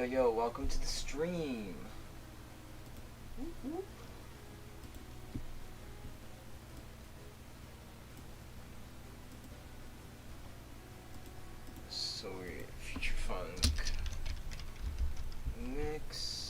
Yo, welcome to the stream. Whoop, whoop. So we're Future Funk mix.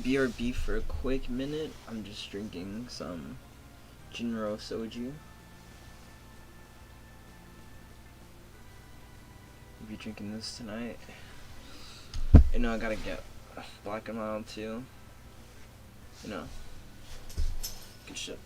BRB for a quick minute. I'm just drinking some Jinro soju. I'll be drinking this tonight. You know, I gotta get Black and Mild too. You know, good shit.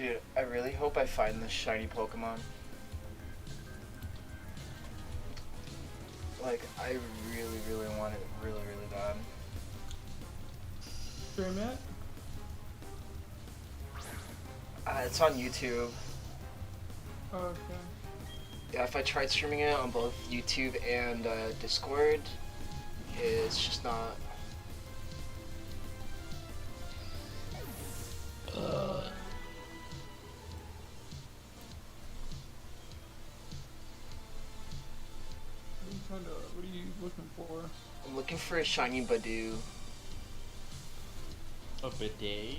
Dude, I really hope I find this shiny Pokemon. Like, I really want it really bad. Stream it? It's on YouTube. Oh, okay. Yeah, if I tried streaming it on both YouTube and Discord, it's just not. What are you looking for? I'm looking for a shiny Budew. A bidet?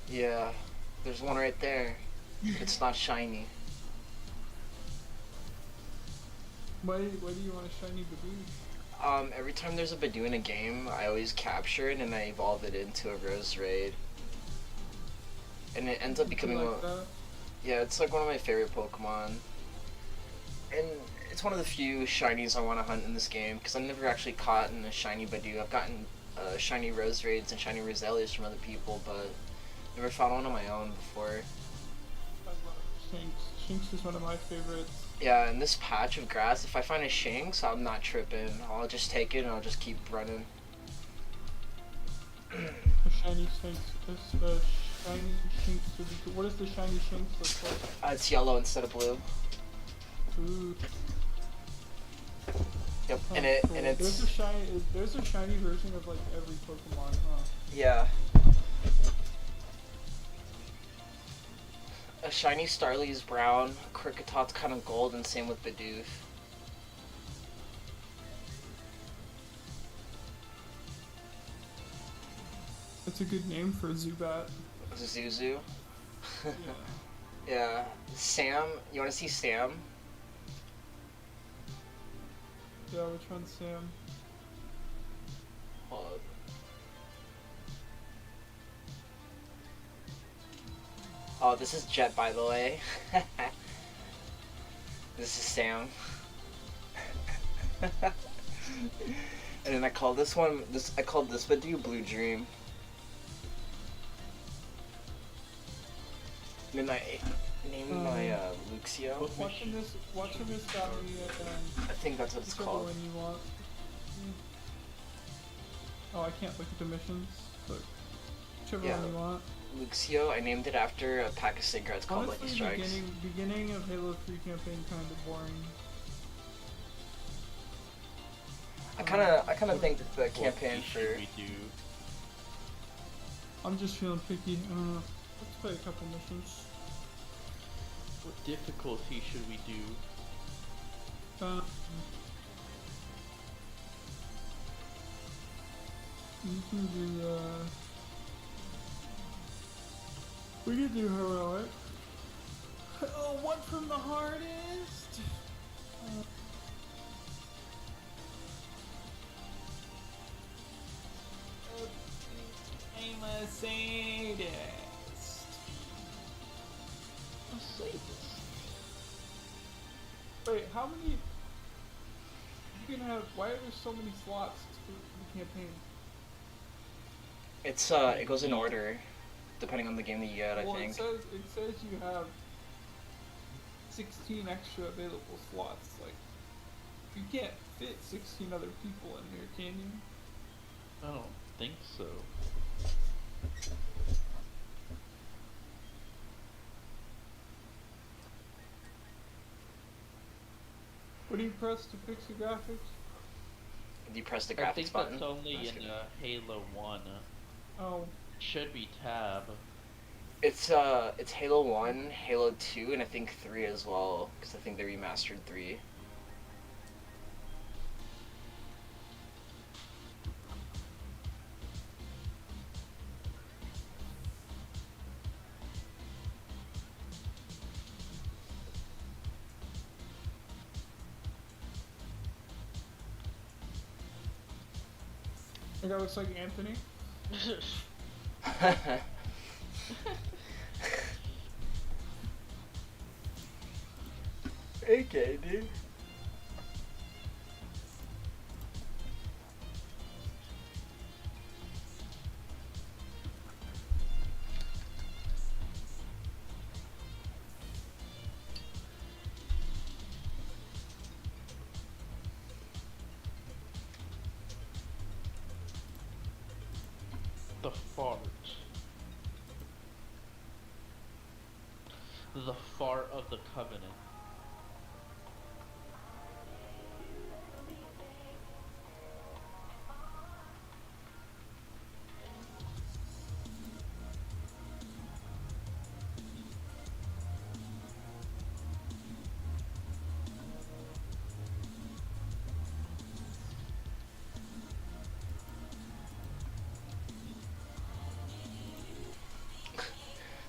Yeah, there's one right there. It's not shiny. Why do you want a shiny Budew? Every time there's a Budew in a game, I always capture it and I evolve it into a Rose Raid. And it ends up becoming like that? Yeah, it's like one of my favorite Pokemon. And it's one of the few shinies I want to hunt in this game, because I've never actually caught in a shiny Budew. I've gotten shiny Rose Raids and shiny Roselias from other people, but never found one on my own before. I love Shinx. Shinx is one of my favorites. Yeah, in this patch of grass, if I find a Shinx, I'm not tripping. I'll just take it and I'll just keep running. A shiny Shinx. Shiny Shinx would be cool. What does the shiny Shinx look like? It's yellow instead of blue. Ooh. Yep, Oh, and cool. it's There's a shiny version of like every Pokemon, huh? yeah. A shiny Starly is brown, Kricketat's kind of gold, and same with Budew. That's a good name for a Zubat. Zuzu. Yeah. Yeah. Sam, you want to see Sam? Yeah, which one's Sam? Hold on. Oh, this is Jet, by the way. This is Sam. And then I called this Budew Blue Dream. And then I named my Luxio. Watching this got me I think that's what it's whichever called. one you want. Oh, I can't look at the missions, but whichever Yeah. one you want. Luxio, I named it after a pack of cigarettes called Lucky Honestly, Strikes. beginning of Halo 3 campaign kind of boring. I kind of think that the campaign for we do? I'm just feeling picky. I don't know. Let's play a couple missions. What difficulty should we do? You can do, we can do heroic. Oh, one from the hardest! I'm a sadist. A sadist. Wait, how many? You can have. Why are there so many slots for the campaign? it's it goes in order, depending on the game that you get. I think. It says you have 16 extra available slots. Like, you can't fit 16 other people in here, can you? I don't think so. What do you press to fix the graphics? You press the I graphics think button. that's only That's in good. Halo 1. Oh, It should be tab. It's Halo 1, Halo 2, and I think 3 as well, because I think they remastered 3. that guy looks like Anthony. Okay, dude. The fart. The fart of the covenant.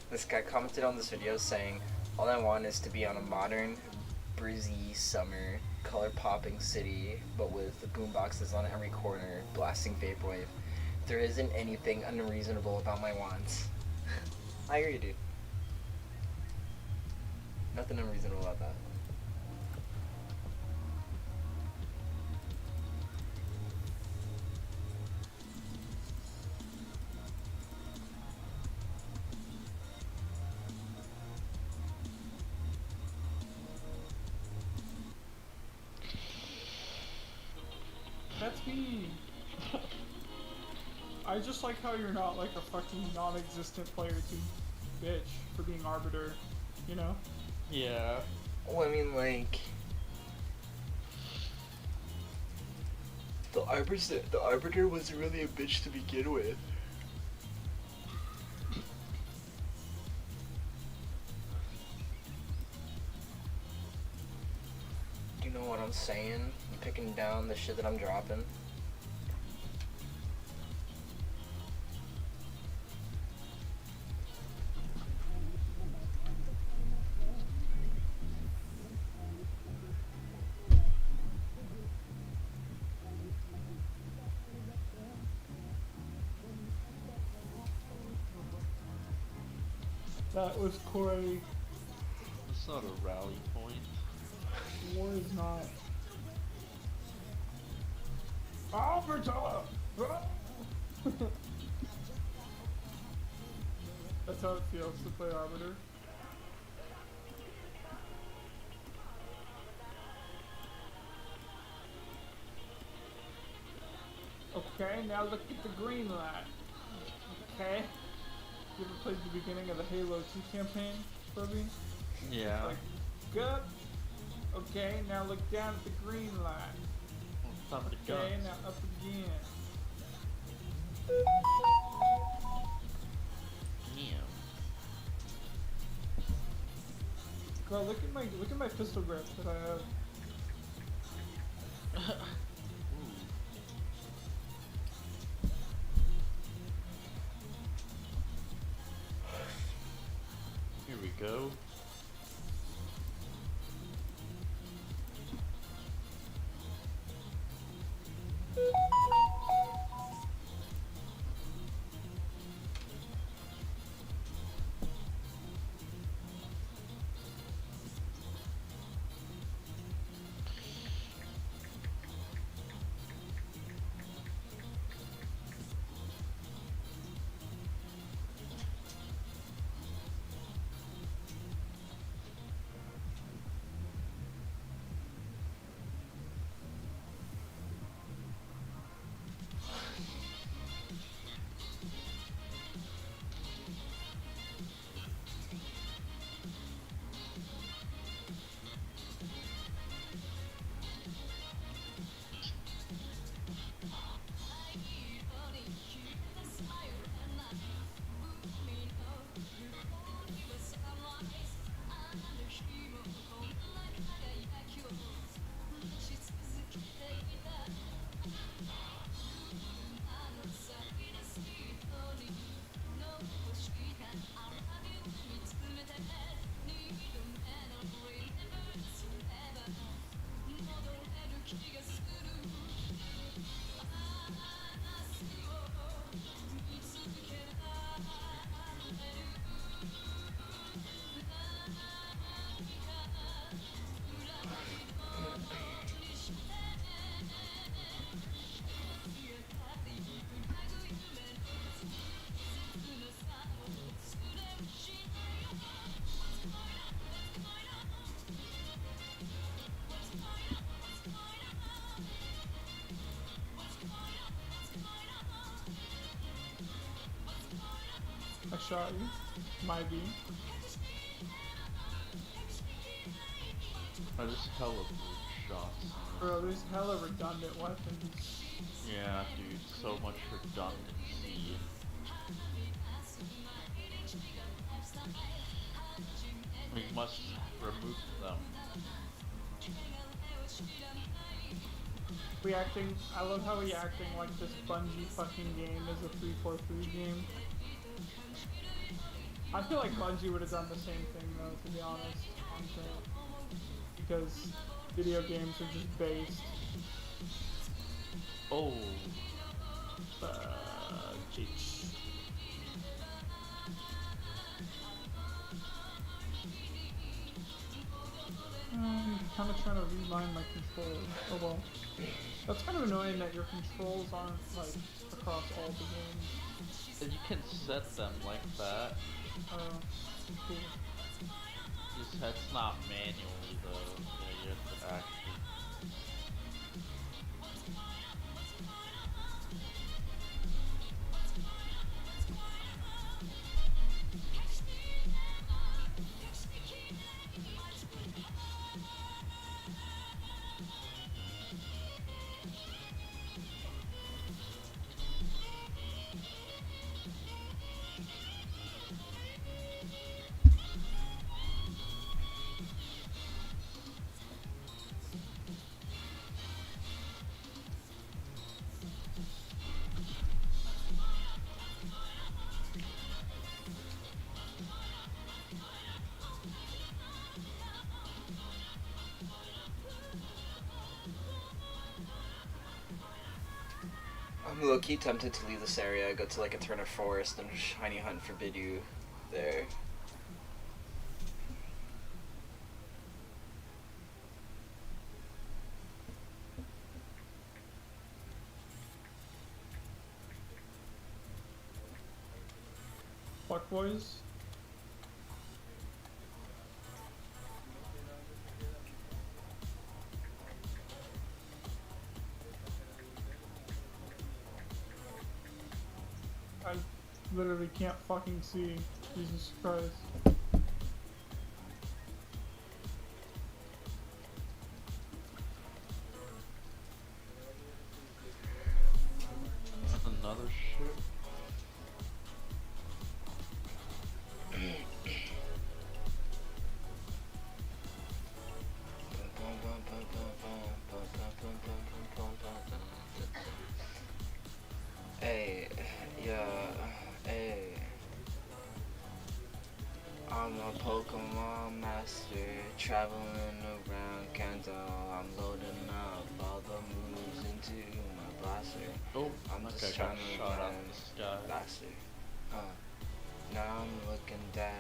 This guy commented on this video saying, all I want is to be on a modern, breezy summer, color-popping city, but with the boomboxes on every corner, blasting vaporwave. There isn't anything unreasonable about my wants. I agree, dude. Nothing unreasonable about that. That's me. I just like how you're not like a fucking non-existent player to bitch for being arbiter, you know? Yeah. Well, I mean, like, the arbiter was really a bitch to begin with. Do you know what I'm saying? I'm picking down the shit that I'm dropping. That was Corey. It's not a rally point. War is not. Arbiter! That's how it feels to play arbiter. Okay, now look at the green light. Okay. You ever played the beginning of the Halo 2 campaign, Toby? Yeah. Like, good. Okay, now look down at the green light. Top of the Okay, guns. now up again. Damn. Girl, look at my pistol grip that I have. Here we go. shot you. Might be. I just hella brute shots. Bro, there's hella redundant weapons. Yeah, dude, so much redundancy. We must remove them. I love how we acting like this Bungie fucking game is a 343 game. I feel like Bungie would have done the same thing though, to be honest. Because video games are just based. Oh. Jeez. I'm kind of trying to realign my controls. Oh well. That's kind of annoying that your controls aren't like across all the games. You can set them like that. Cool. That's not manually though. Yeah, you have to actually. I'm low-key tempted to leave this area, go to like a Turner Forest and shiny hunt for Budew there. Fuck boys. I literally can't fucking see. Jesus Christ. Another ship. Hey, yeah, hey. I'm a Pokemon master, traveling around Kanto. I'm loading up all the moves into my blaster. Oh, I'm that just guy got trying to shot out run of the sky. faster. Now I'm looking dead.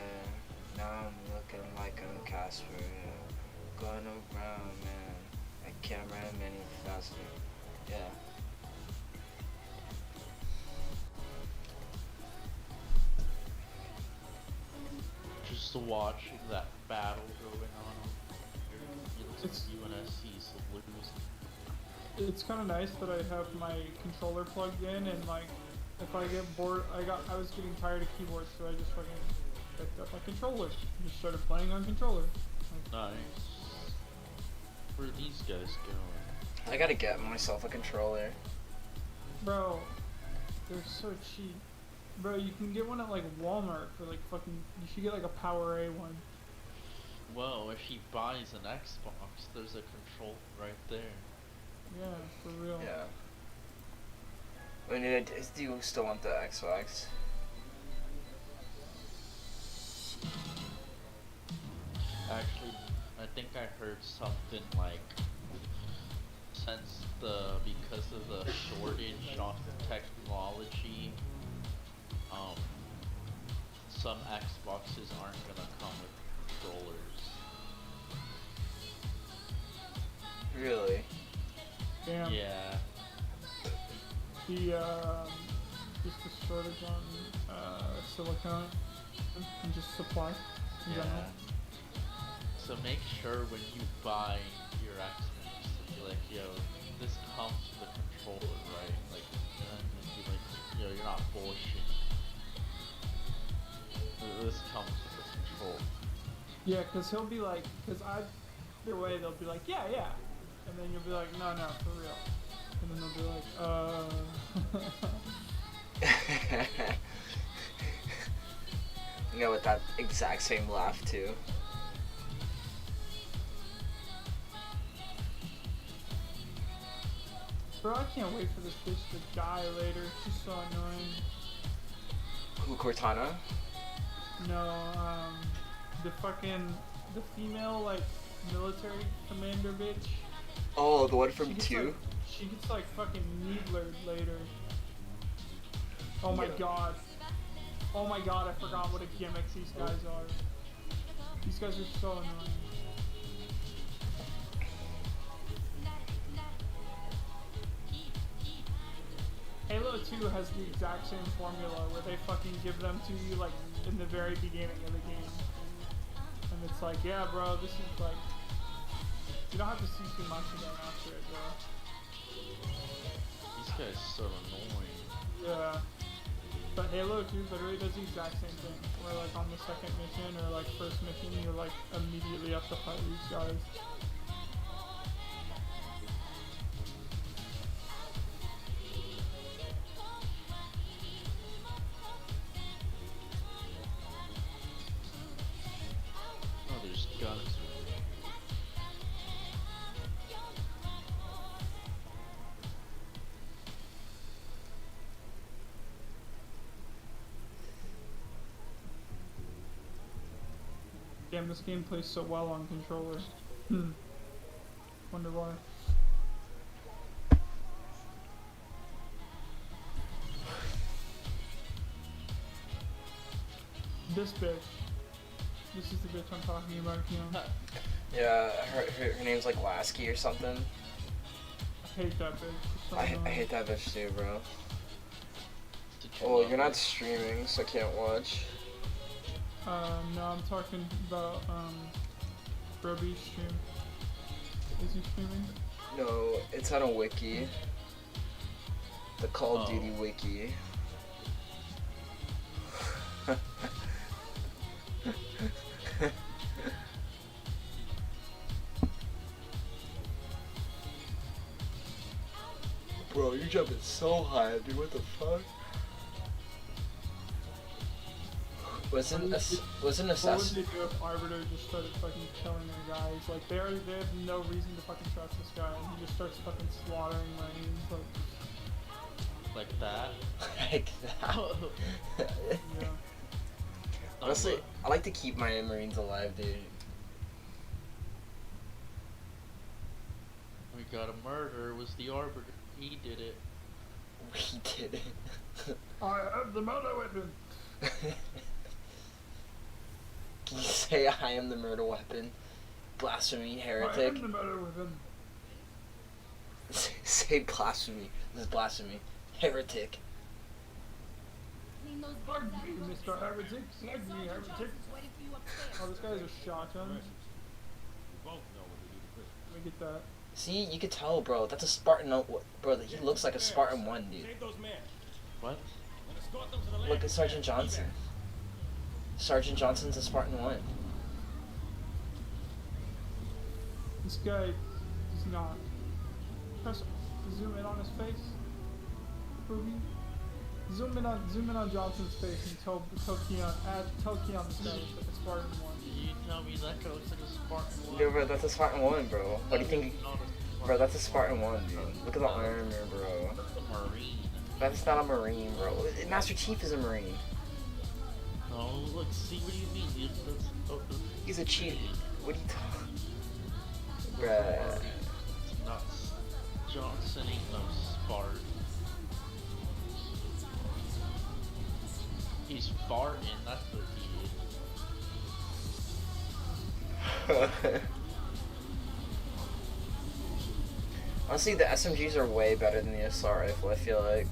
Now I'm looking like I'm Casper. Yeah. Going around, man. I can't run any faster. Yeah. Just watching that battle going on. It's- UNSC's losing. It's kind of nice that I have my controller plugged in, and like, if I get bored, I was getting tired of keyboards, so I just fucking picked up my controller, and just started playing on controller. Nice. Where are these guys going? I gotta get myself a controller. Bro, they're so cheap. Bro, you can get one at like Walmart for like fucking. You should get like a Power A one. Well, if he buys an Xbox, there's a controller right there. Yeah, for real. Yeah. I mean, do you still want the Xbox? Actually, I think I heard something like, because of the shortage on technology, some Xboxes aren't gonna come with controllers. Really? Damn. Yeah. Just a shortage on silicon and just supply in Yeah. general. So make sure when you buy your Xbox, to be like, yo, this comes with a controller, right? Like, and then be like, yo, you're not bullshit. This comes with the control. Yeah, cause he'll be like, cause either way they'll be like, yeah, and then you'll be like, no, for real, and then they'll be like, You know, with that exact same laugh too. Bro, I can't wait for this bitch to die later. She's so annoying. Who, Cortana? No, the female, like, military commander bitch. Oh, the one from She 2? gets like fucking needlered later. Oh my Yeah. god. Oh my god, I forgot what a gimmick these guys are. These guys are so annoying. Halo 2 has the exact same formula where they fucking give them to you like in the very beginning of the game. And it's like, yeah bro, this is like, you don't have to see too much of them after it, bro. These guys are so annoying. Yeah. But Halo 2 literally does the exact same thing. Where like on the second mission or like first mission, you're like immediately up to fight these guys. Oh, there's guns. Damn, this game plays so well on controller. Wonder why. This bitch. This is the bitch I'm talking about, Keon. Yeah, her name's like Lasky or something. I hate that bitch. She's so I annoying. hate that bitch too, bro. Did Oh, love you're not it? streaming, so I can't watch. No, I'm talking about, Broby's stream. Is he streaming? No, it's on a wiki. The Call of Oh. Duty wiki. Bro, you're jumping so high, dude. What the fuck? Wasn't What would assess? they do if Arbiter just started fucking killing their guys? Like, they have no reason to fucking trust this guy, and he just starts fucking slaughtering Marines. Like that? Like that. Yeah. Honestly, I like to keep my Marines alive, dude. We got a murder. It was the Arbiter. He did it. We did it. I have the murder weapon! Can you say I am the murder weapon? Blasphemy, I heretic. am the murder weapon! Say blasphemy. This is blasphemy. Heretic. Plug me, Mr. Heretic! Plug me, heretic! Oh, this guy has a shotgun. Let me get that. See, you could tell, bro. That's a Spartan. Bro, he looks like a Spartan 1, dude. What? Look at Sergeant Johnson. Sergeant Johnson's a Spartan 1. This guy is not. Press zoom in on his face. Ruby. Zoom in on Johnson's face and tell Keon this guy looks like a Spartan 1. You tell me that guy looks like a Spartan one? Dude, bro, that's a Spartan 1, bro. What do you think? Not a Spartan. Bro, that's a Spartan 1, dude. Look at the armor, bro. That's a Marine. That's not a Marine, bro. Master Chief is a Marine. No, look, see what do you mean? He's a chief. What are you talking? Bruh. It's nuts. Johnson ain't no Spartan. He's Spartan, that's what he is. Honestly, the SMGs are way better than the assault rifle, I feel like.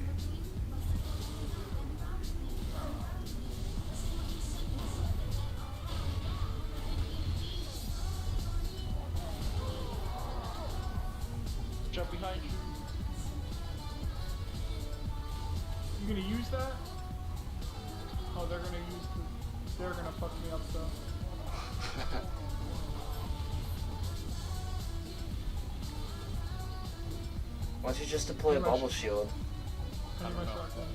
Jump behind you. You gonna use that? Oh, they're gonna use the They're gonna fuck me up though. Why don't you just deploy a bubble shield? I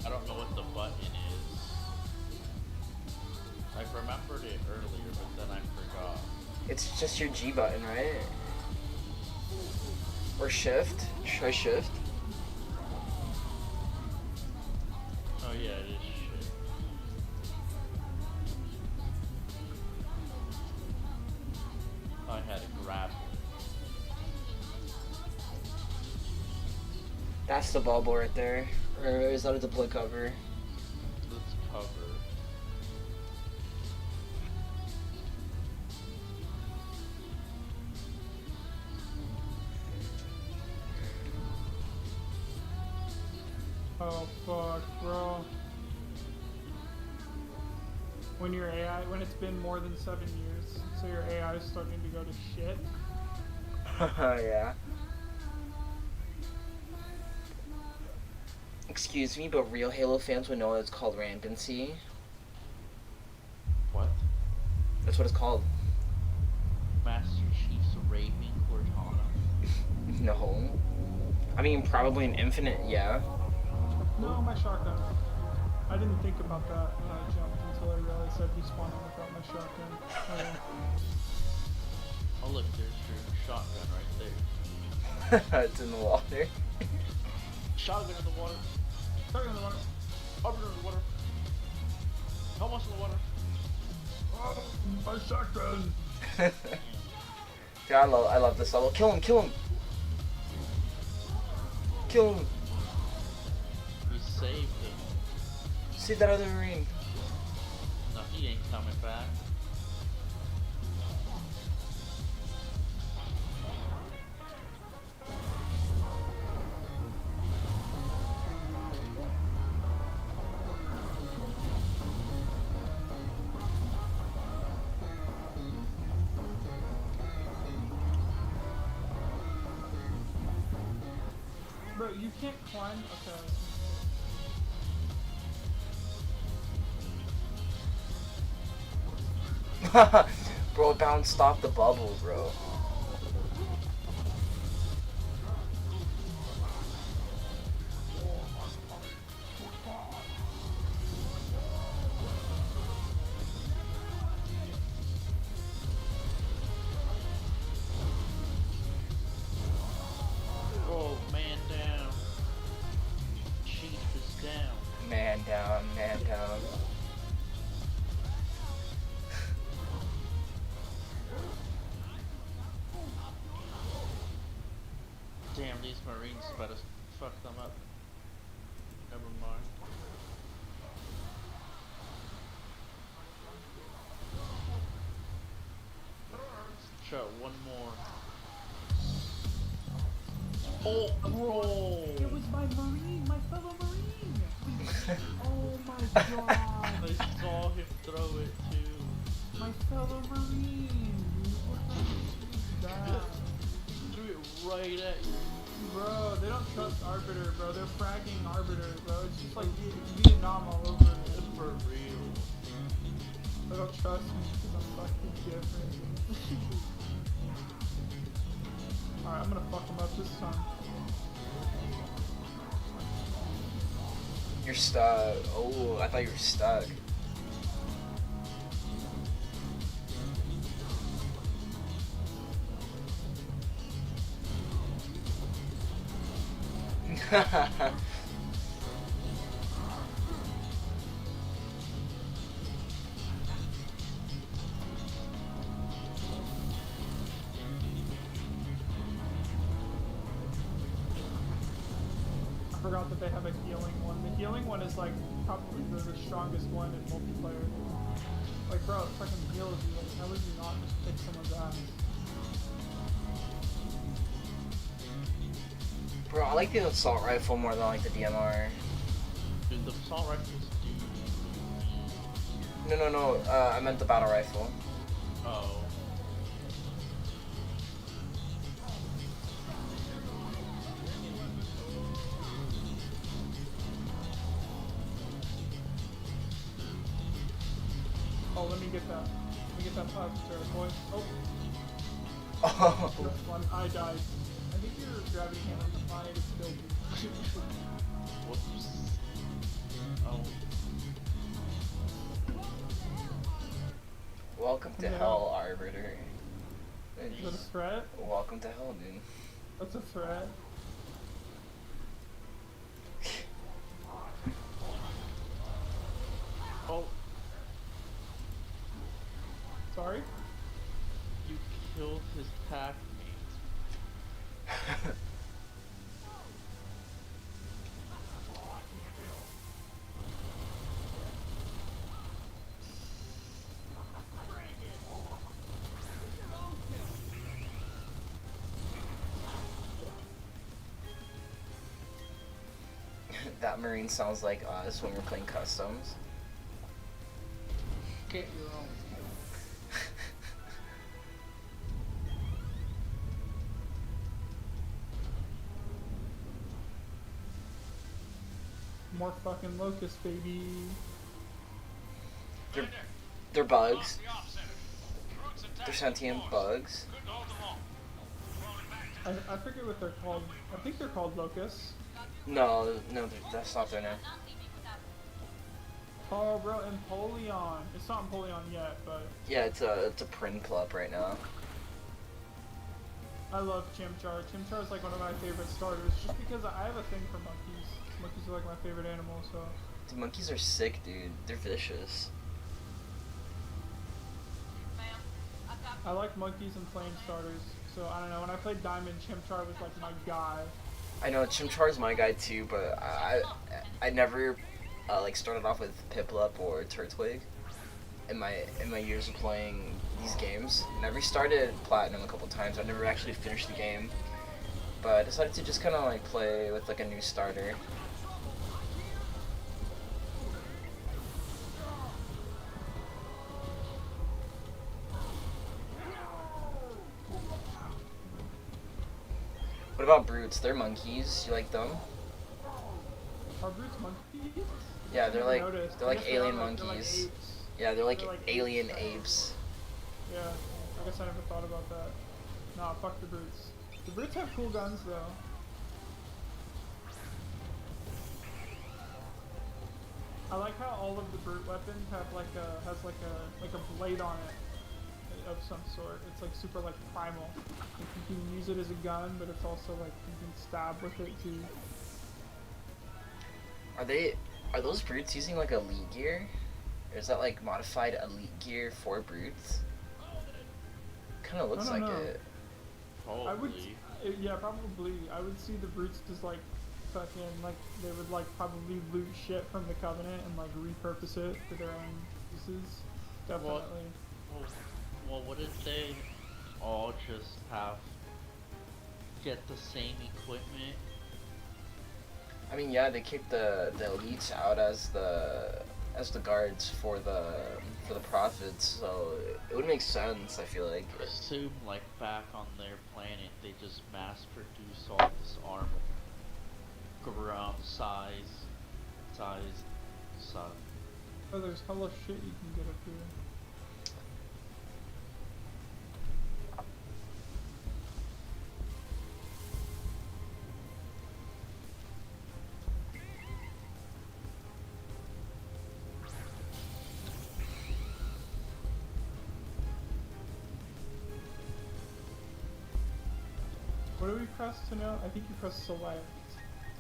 don't know what the button is. I remembered it earlier, but then I forgot. It's just your G button, right? Or shift? Try shift. Oh yeah, it is shit. I had to grab it. That's the bubble right there. Or is that a deploy cover? Let's cover. Oh fuck, bro. When your AI, when it's been more than 7 years, so your AI is starting to go to shit. Yeah. Excuse me, but real Halo fans would know it's called rampancy. What? That's what it's called. Master Chief's Raving Cortana. No. I mean, probably an infinite, yeah. No, my shotgun. I didn't think about that when I jumped until I realized I'd be spawning without my shotgun. Oh look, there's your shotgun right there. It's in the water. Shotgun in the water. Shotgun in the water. Shotgun in the water. How much in the water? Oh, my shotgun. Dude, I love this level. Kill him, kill him. Kill him. We saved him. Save that other Marine. No, he ain't coming back. Bro, you can't climb. Okay. Bro, it bounced off the bubble, bro. Oh, man down. Chief is down. Man down, man down. Damn, these Marines better fuck them up. Never mind. Let's try one more. Oh, bro! It was my Marine, my fellow Marine. Oh my god. I saw him throw it too. My fellow Marine. What the fuck is that? Threw it right at you. Bro, they don't trust Arbiter, bro. They're fragging Arbiter, bro. It's just like Vietnam all over it. It's for real. They don't trust me because I'm fucking different. Alright, I'm gonna fuck them up this time. You're stuck. Oh, I thought you were stuck. I forgot that they have a healing one. The healing one is like probably the strongest one in multiplayer. Like, bro, it fucking heals you. Like, how would you not just kick someone's ass? Bro, I like the assault rifle more than I like the DMR. Dude, the assault rifles do. No. I meant the battle rifle. Oh. Oh, let get that. Let me get that plasma turret, boy. Oh, Oh, just one. I died. I think your gravity hammer might have killed me. Whoops. Oh. welcome to Yeah. hell, Arbiter. Is that a threat? Welcome to hell, dude. That's a threat. Oh, Sorry? you killed his pack mate. That Marine sounds like us when we're playing customs. Get your own. More fucking locusts, baby. They're bugs. They're sentient bugs. I forget what they're called. I think they're called locusts. No, that's not their name. Oh, bro, Empoleon. It's not Empoleon yet, but Yeah, it's a Prin Club right now. I love Chimchar. Chimchar is like one of my favorite starters, just because I have a thing for monkeys. Monkeys are like my favorite animal, so. The monkeys are sick, dude. They're vicious. I like monkeys and flame starters, so I don't know. When I played Diamond, Chimchar was like my guy. I know Chimchar's my guy too, but I never like started off with Piplup or Turtwig in my years of playing these games. And I restarted Platinum a couple times. I never actually finished the game, but I decided to just kind of like play with like a new starter. What about brutes? They're monkeys. You like them? Are brutes monkeys? Yeah, they're like Noticed. they're I like guess they alien are, like, they're like monkeys. apes. Yeah, they're like They're like alien apes. apes. Yeah, I guess I never thought about that. Nah, fuck the brutes. The brutes have cool guns though. I like how all of the brute weapons have like a blade on it of some sort. It's like super like primal. Like you can use it as a gun, but it's also like you can stab with it too. Are those brutes using like elite gear? Or is that like modified elite gear for brutes? Kinda looks I don't like know. it. I would, Probably. yeah, probably. I would see the brutes just like fucking like they would like probably loot shit from the Covenant and like repurpose it for their own uses. Definitely. Well, wouldn't they all just have get the same equipment? I mean, yeah, they kicked the elites out as the guards for the prophets, so it would make sense. I feel like. Assume like back on their planet, they just mass produce all this armor, ground size. Oh, there's hella shit you can get up here. What do we press to know? I think you press select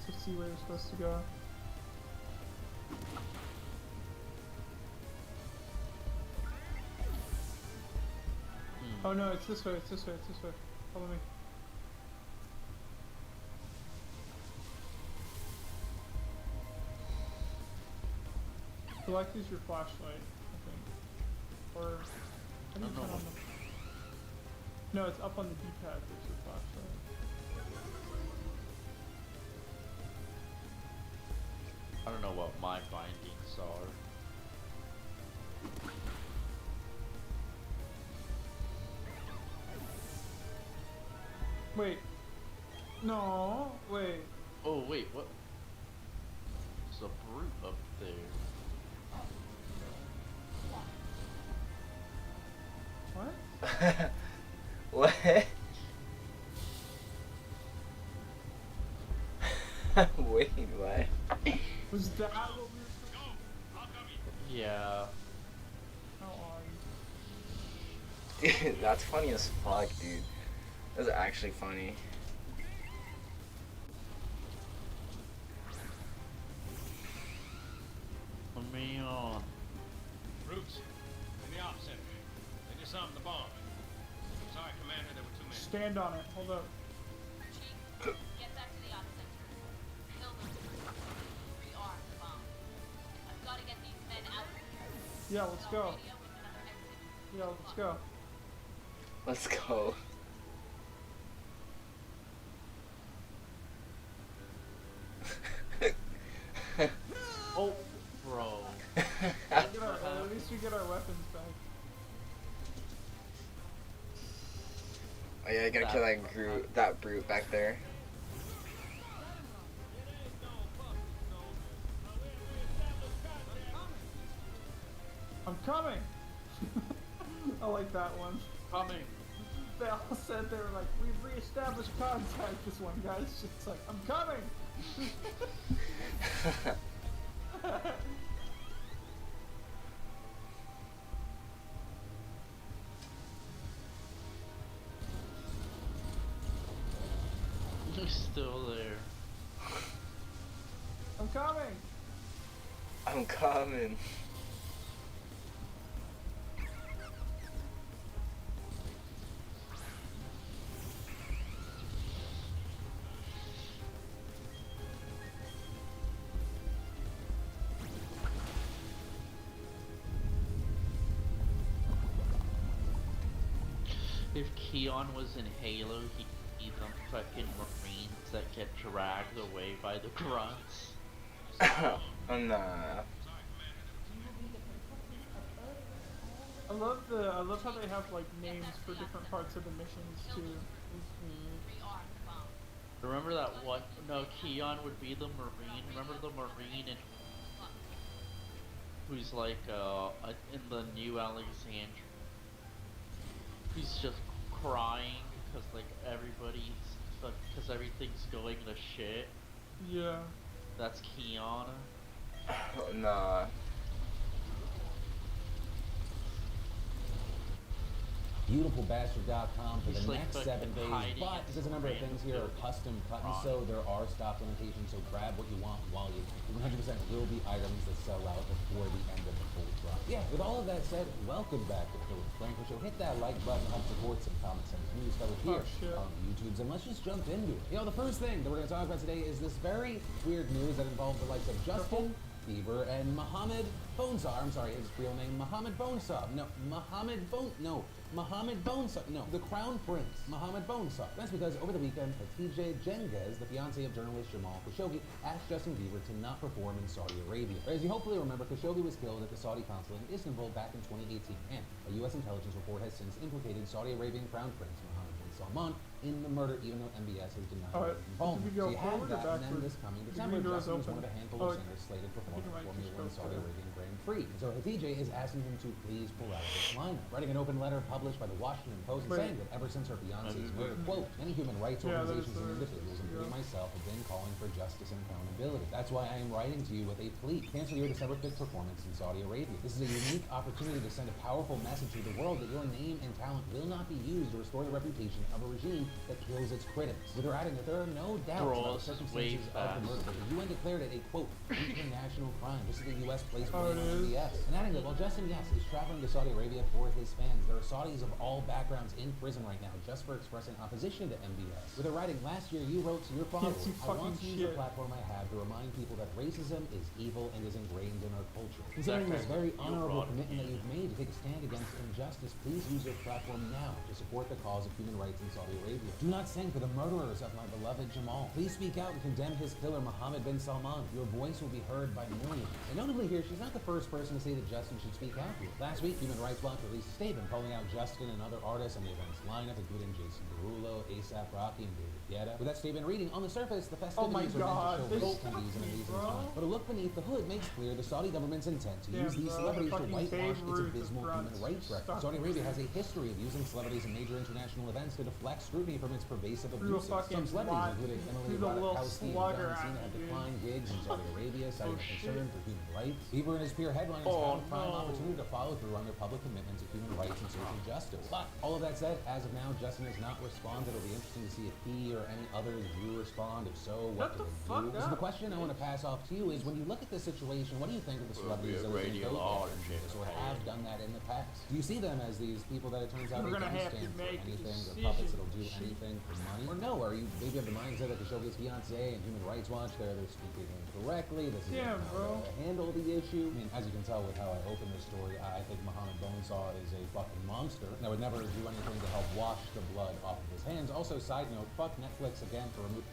to see where you're supposed to go. Oh no, it's this way, it's this way, it's this way. Follow me. Select is your flashlight, I think. Or, how do you turn on the... No, it's up on the D-pad, there's your flashlight. I don't know what my bindings are. Wait. No, wait. Oh wait, what? There's a brute up there. What? Wait, what? Was that what we were Yeah. How are you? Dude, that's funny as fuck, dude. That's actually funny. Let me on. Roots, in the op center. They disarmed the bomb. Sorry, Commander, there were too many. Stand on it. Hold up. Chief, get back to the op center. Kill them. Rearm the bomb. I've got to get these men out of here. Yeah, let's go. Radio with another exit. Yeah, let's go. Let's go. Oh, bro. At least we get our weapons back. Oh yeah, I gotta kill that brute back there. I'm coming! I like that one. Coming. They all said, they were like, we've reestablished contact, this one guy's just like, I'm coming! You're still there. I'm coming! I'm coming. If Keon was in Halo, he'd be the fucking Marines that get dragged away by the grunts. Oh nah. I love how they have like names for different parts of the missions too. Rearm the bomb. Remember that one? No, Keon would be the Marine. Remember the Marine who's like in the New Alexandria? He's just crying because like because everything's going to shit. Yeah. That's Keon. Oh, nah. BeautifulBastard.com for He's the like next 7 days, hiding but in because a number of random things here are buildings. custom cut, and Right. so there are stock limitations, so grab what you want while you 100% will be items that sell out before the end of the full drop. Yeah, with all of that said, welcome back to Philip Franco Show. Hit that like button, help support some common sense news covered here shit. on YouTube's, and let's just jump into it. The first thing that we're going to talk about today is this very weird news that involves the likes of Justin Bieber and Mohammed Bonesaw. I'm sorry, his real name, Mohammed Bonesaw. Mohammed Bonesaw. No, the Crown Prince, Mohammed Bonesaw. That's because over the weekend, Hatice Cengiz, the fiancée of journalist Jamal Khashoggi, asked Justin Bieber to not perform in Saudi Arabia. As you hopefully remember, Khashoggi was killed at the Saudi consulate in Istanbul back in 2018, and a U.S. intelligence report has since implicated Saudi Arabian Crown Prince Mohammed bin Salman in the murder, even though MBS has denied Alright, involvement. did we go So you have forward or that, and then backward? this coming The December, green door is Justin was open. one of a handful Oh, of singers slated for I think it might Formula just 1 go Saudi further. Arabian Grand Prix. So Hatice is asking him to please pull out of this lineup, writing an open letter published by the Washington Post and Wait. saying that ever since her fiance's murder, quote, many human rights Yeah, that is organizations and the- individuals, including yeah. myself, have been calling for justice and accountability. That's why I am writing to you with a plea. Cancel your December 5th performance in Saudi Arabia. This is a unique opportunity to send a powerful message to the world that your name and talent will not be used to restore the reputation of a regime that kills its critics. With her adding that there are no doubts Bro, about the this is circumstances way of the murder, fast. but the UN declared it a, quote, international crime, just as the U.S. placed Oh, blame it on is? MBS. And adding that while Justin, yes, is traveling to Saudi Arabia for his fans, there are Saudis of all backgrounds in prison right now just for expressing opposition to MBS. With her writing, last year you wrote to your followers, see I want to fucking use the shit. platform I have to remind people that racism is evil and is ingrained in our culture. Considering this Exactly. very You honorable brought it commitment that in. you've made to take a stand against injustice, please use your platform now to support the cause of human rights in Saudi Arabia. Arabia. Do not sing for the murderers of my beloved Jamal. Please speak out and condemn his killer, Mohammed bin Salman. Your voice will be heard by millions. And notably here, she's not the first person to say that Justin should speak out here. Last week, Human Rights Watch released a statement calling out Justin and other artists in the event's lineup, including Jason Derulo, A$AP Rocky, and David Guetta. With that statement reading, on the surface, the festivities are meant to show race attendees an amazing time. But a look beneath the hood makes clear the Saudi government's intent to use these celebrities to whitewash its abysmal human rights record. Saudi Arabia has a history of using celebrities in major international events to deflect scrutiny from its pervasive abuses. Some celebrities, including Emily Ratakowski and John Cena, have declined gigs in Saudi Arabia, citing concern for human rights. Bieber and his peer headliners found a prime opportunity to follow through on their public commitment to human rights and social justice. But all of that said, as of now, Justin has not responded. It'll be interesting to see if he or any others do respond. If so, what do they do? So the question I want to pass off to you is, when you look at this situation, what do you think of the celebrities that are going to go or have done that in the past? Do you see them as these people that it turns out they don't stand for anything, or puppets that'll do anything for money? Or no, are you maybe of the mindset that Khashoggi's fiance and Human Rights Watch, they're speaking incorrectly, this is how to handle the issue? I mean, as you can tell with how I open this story, I think Mohammed Bonesaw is a fucking monster, and I would never do anything to help wash the blood off of his hands. Also, side note, fuck Netflix again for removing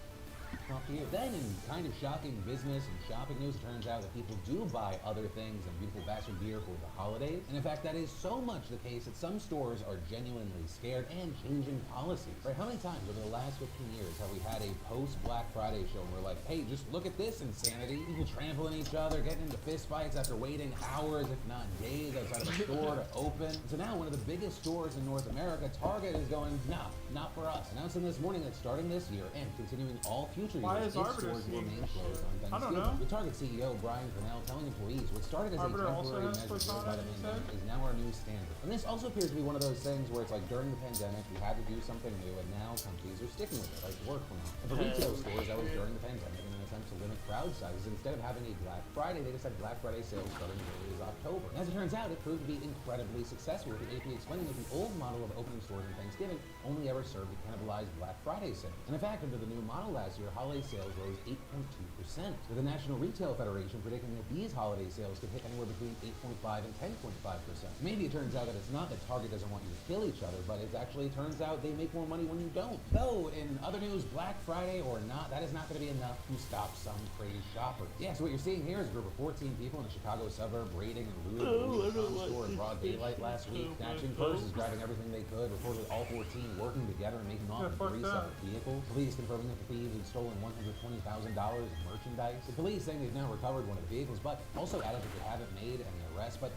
here. Then, in kind of shocking business and shopping news, it turns out that people do buy other things and beautiful bastard gear for the holidays. And in fact, that is so much the case that some stores are genuinely scared and changing policies. Right? How many times over the last 15 years have we had a post-Black Friday show and we're like, hey, just look at this insanity. People trampling each other, getting into fist fights after waiting hours, if not days, outside of a store to open. So now one of the biggest stores in North America, Target, is going, nah, not for us. Announcing this morning that starting this year and continuing all future years, its stores will remain closed on Thanksgiving. The Target CEO, Brian Cornell, telling employees what started as a temporary measure by the pandemic is now our new standard. And this also appears to be one of those things where it's like during the pandemic, we had to do something new, and now companies are sticking with it, like work from home. And for retail stores, that was during the pandemic in an attempt to limit crowd sizes. Instead of having a Black Friday, they just had Black Friday sales starting as early as October. And as it turns out, it proved to be incredibly successful, with the AP explaining that the old model of opening stores on Thanksgiving only ever served to cannibalize Black Friday sales. And in fact, under the new model last year, holiday sales rose 8.2%, with the National Retail Federation predicting that these holiday sales could hit anywhere between 8.5 and 10.5%. Maybe it turns out that it's not that Target doesn't want you to kill each other, but it actually turns out they make more money when you don't. Though, in other news, Black Friday or not, that is not going to be enough to stop some crazy shoppers. Yeah, so what you're seeing here is a group of 14 people in a Chicago suburb raiding and looting a store in broad daylight last week, snatching purses, grabbing everything they could, reportedly all 14 working together and making off with 3 separate vehicles. Police confirming that the thieves had stolen $120,000 in merchandise. The police saying they've now recovered one of the vehicles, but also added that they haven't made any arrests. But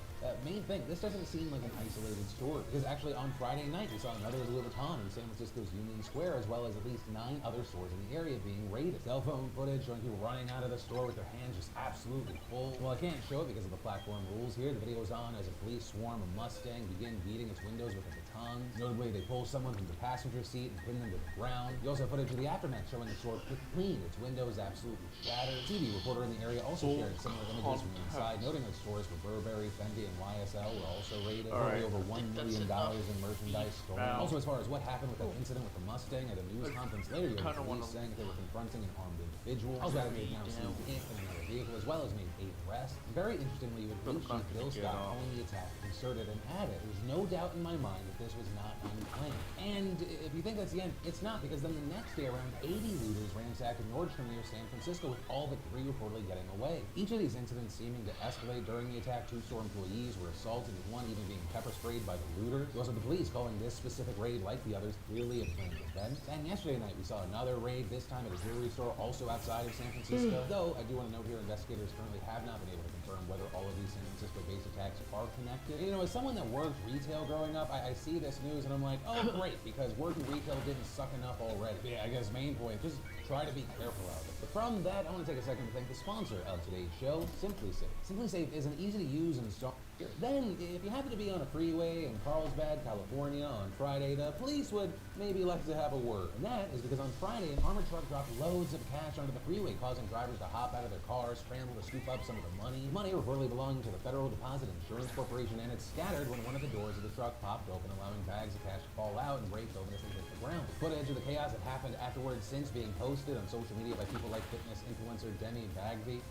main thing, this doesn't seem like an isolated story, because actually on Friday night we saw another Louis Vuitton in San Francisco's Union Square, as well as at least 9 other stores in the area being raided. Cell phone footage showing people running out of the store with their hands just absolutely full. Well, I can't show it because of the platform rules here. The video goes on as a police swarm a Mustang begin beating its windows with a baton. Notably, they pull someone from the passenger seat and pin them to the ground. You also have footage of the aftermath showing the store quick clean, its windows absolutely shattered. TV reporter in the area also shared similar images from inside, noting that stores for Burberry, Fendi, and YSL were also raided. Over $1 million in merchandise stolen. Also, as far as what happened with that incident with the Mustang, at a news conference later, you had police saying that they were confronting an armed individual. Also, that made now seized it in another vehicle, as well as made 8 arrests. Very interestingly, with Police Chief Bill Scott calling the attack concerted and added, there's no doubt in my mind that this was not unplanned. And if you think that's the end, it's not, because then the next day, around 80 looters ransacked Nordstrom near San Francisco, with all but 3 reportedly getting away. Each of these incidents seeming to escalate. During the attack, 2 store employees were assaulted, with one even being pepper sprayed by the looter. Also, the police calling this specific raid, like the others, clearly a planned event. And yesterday night, we saw another raid, this time at a jewelry store also outside of San Francisco. Though, I do want to note here, investigators currently have not been able to confirm whether all of these San Francisco-based attacks are connected. You know, as someone that worked retail growing up, I see this news and I'm like, oh great, because working retail didn't suck enough already. Yeah, I guess main point, just try to be careful out there. But from that, I want to take a second to thank the sponsor of today's show, SimpliSafe. SimpliSafe is an easy-to-use and install. Then, if you happen to be on a freeway in Carlsbad, California on Friday, the police would maybe like to have a word. And that is because on Friday, an armored truck dropped loads of cash onto the freeway, causing drivers to hop out of their cars, scramble to scoop up some of the money. Money reportedly belonging to the Federal Deposit Insurance Corporation, and it scattered when one of the doors of the truck popped open, allowing bags of cash to fall out and break open as they hit the ground. Footage of the chaos that happened afterwards since being posted on social media by people like fitness influencer Demi Bagby.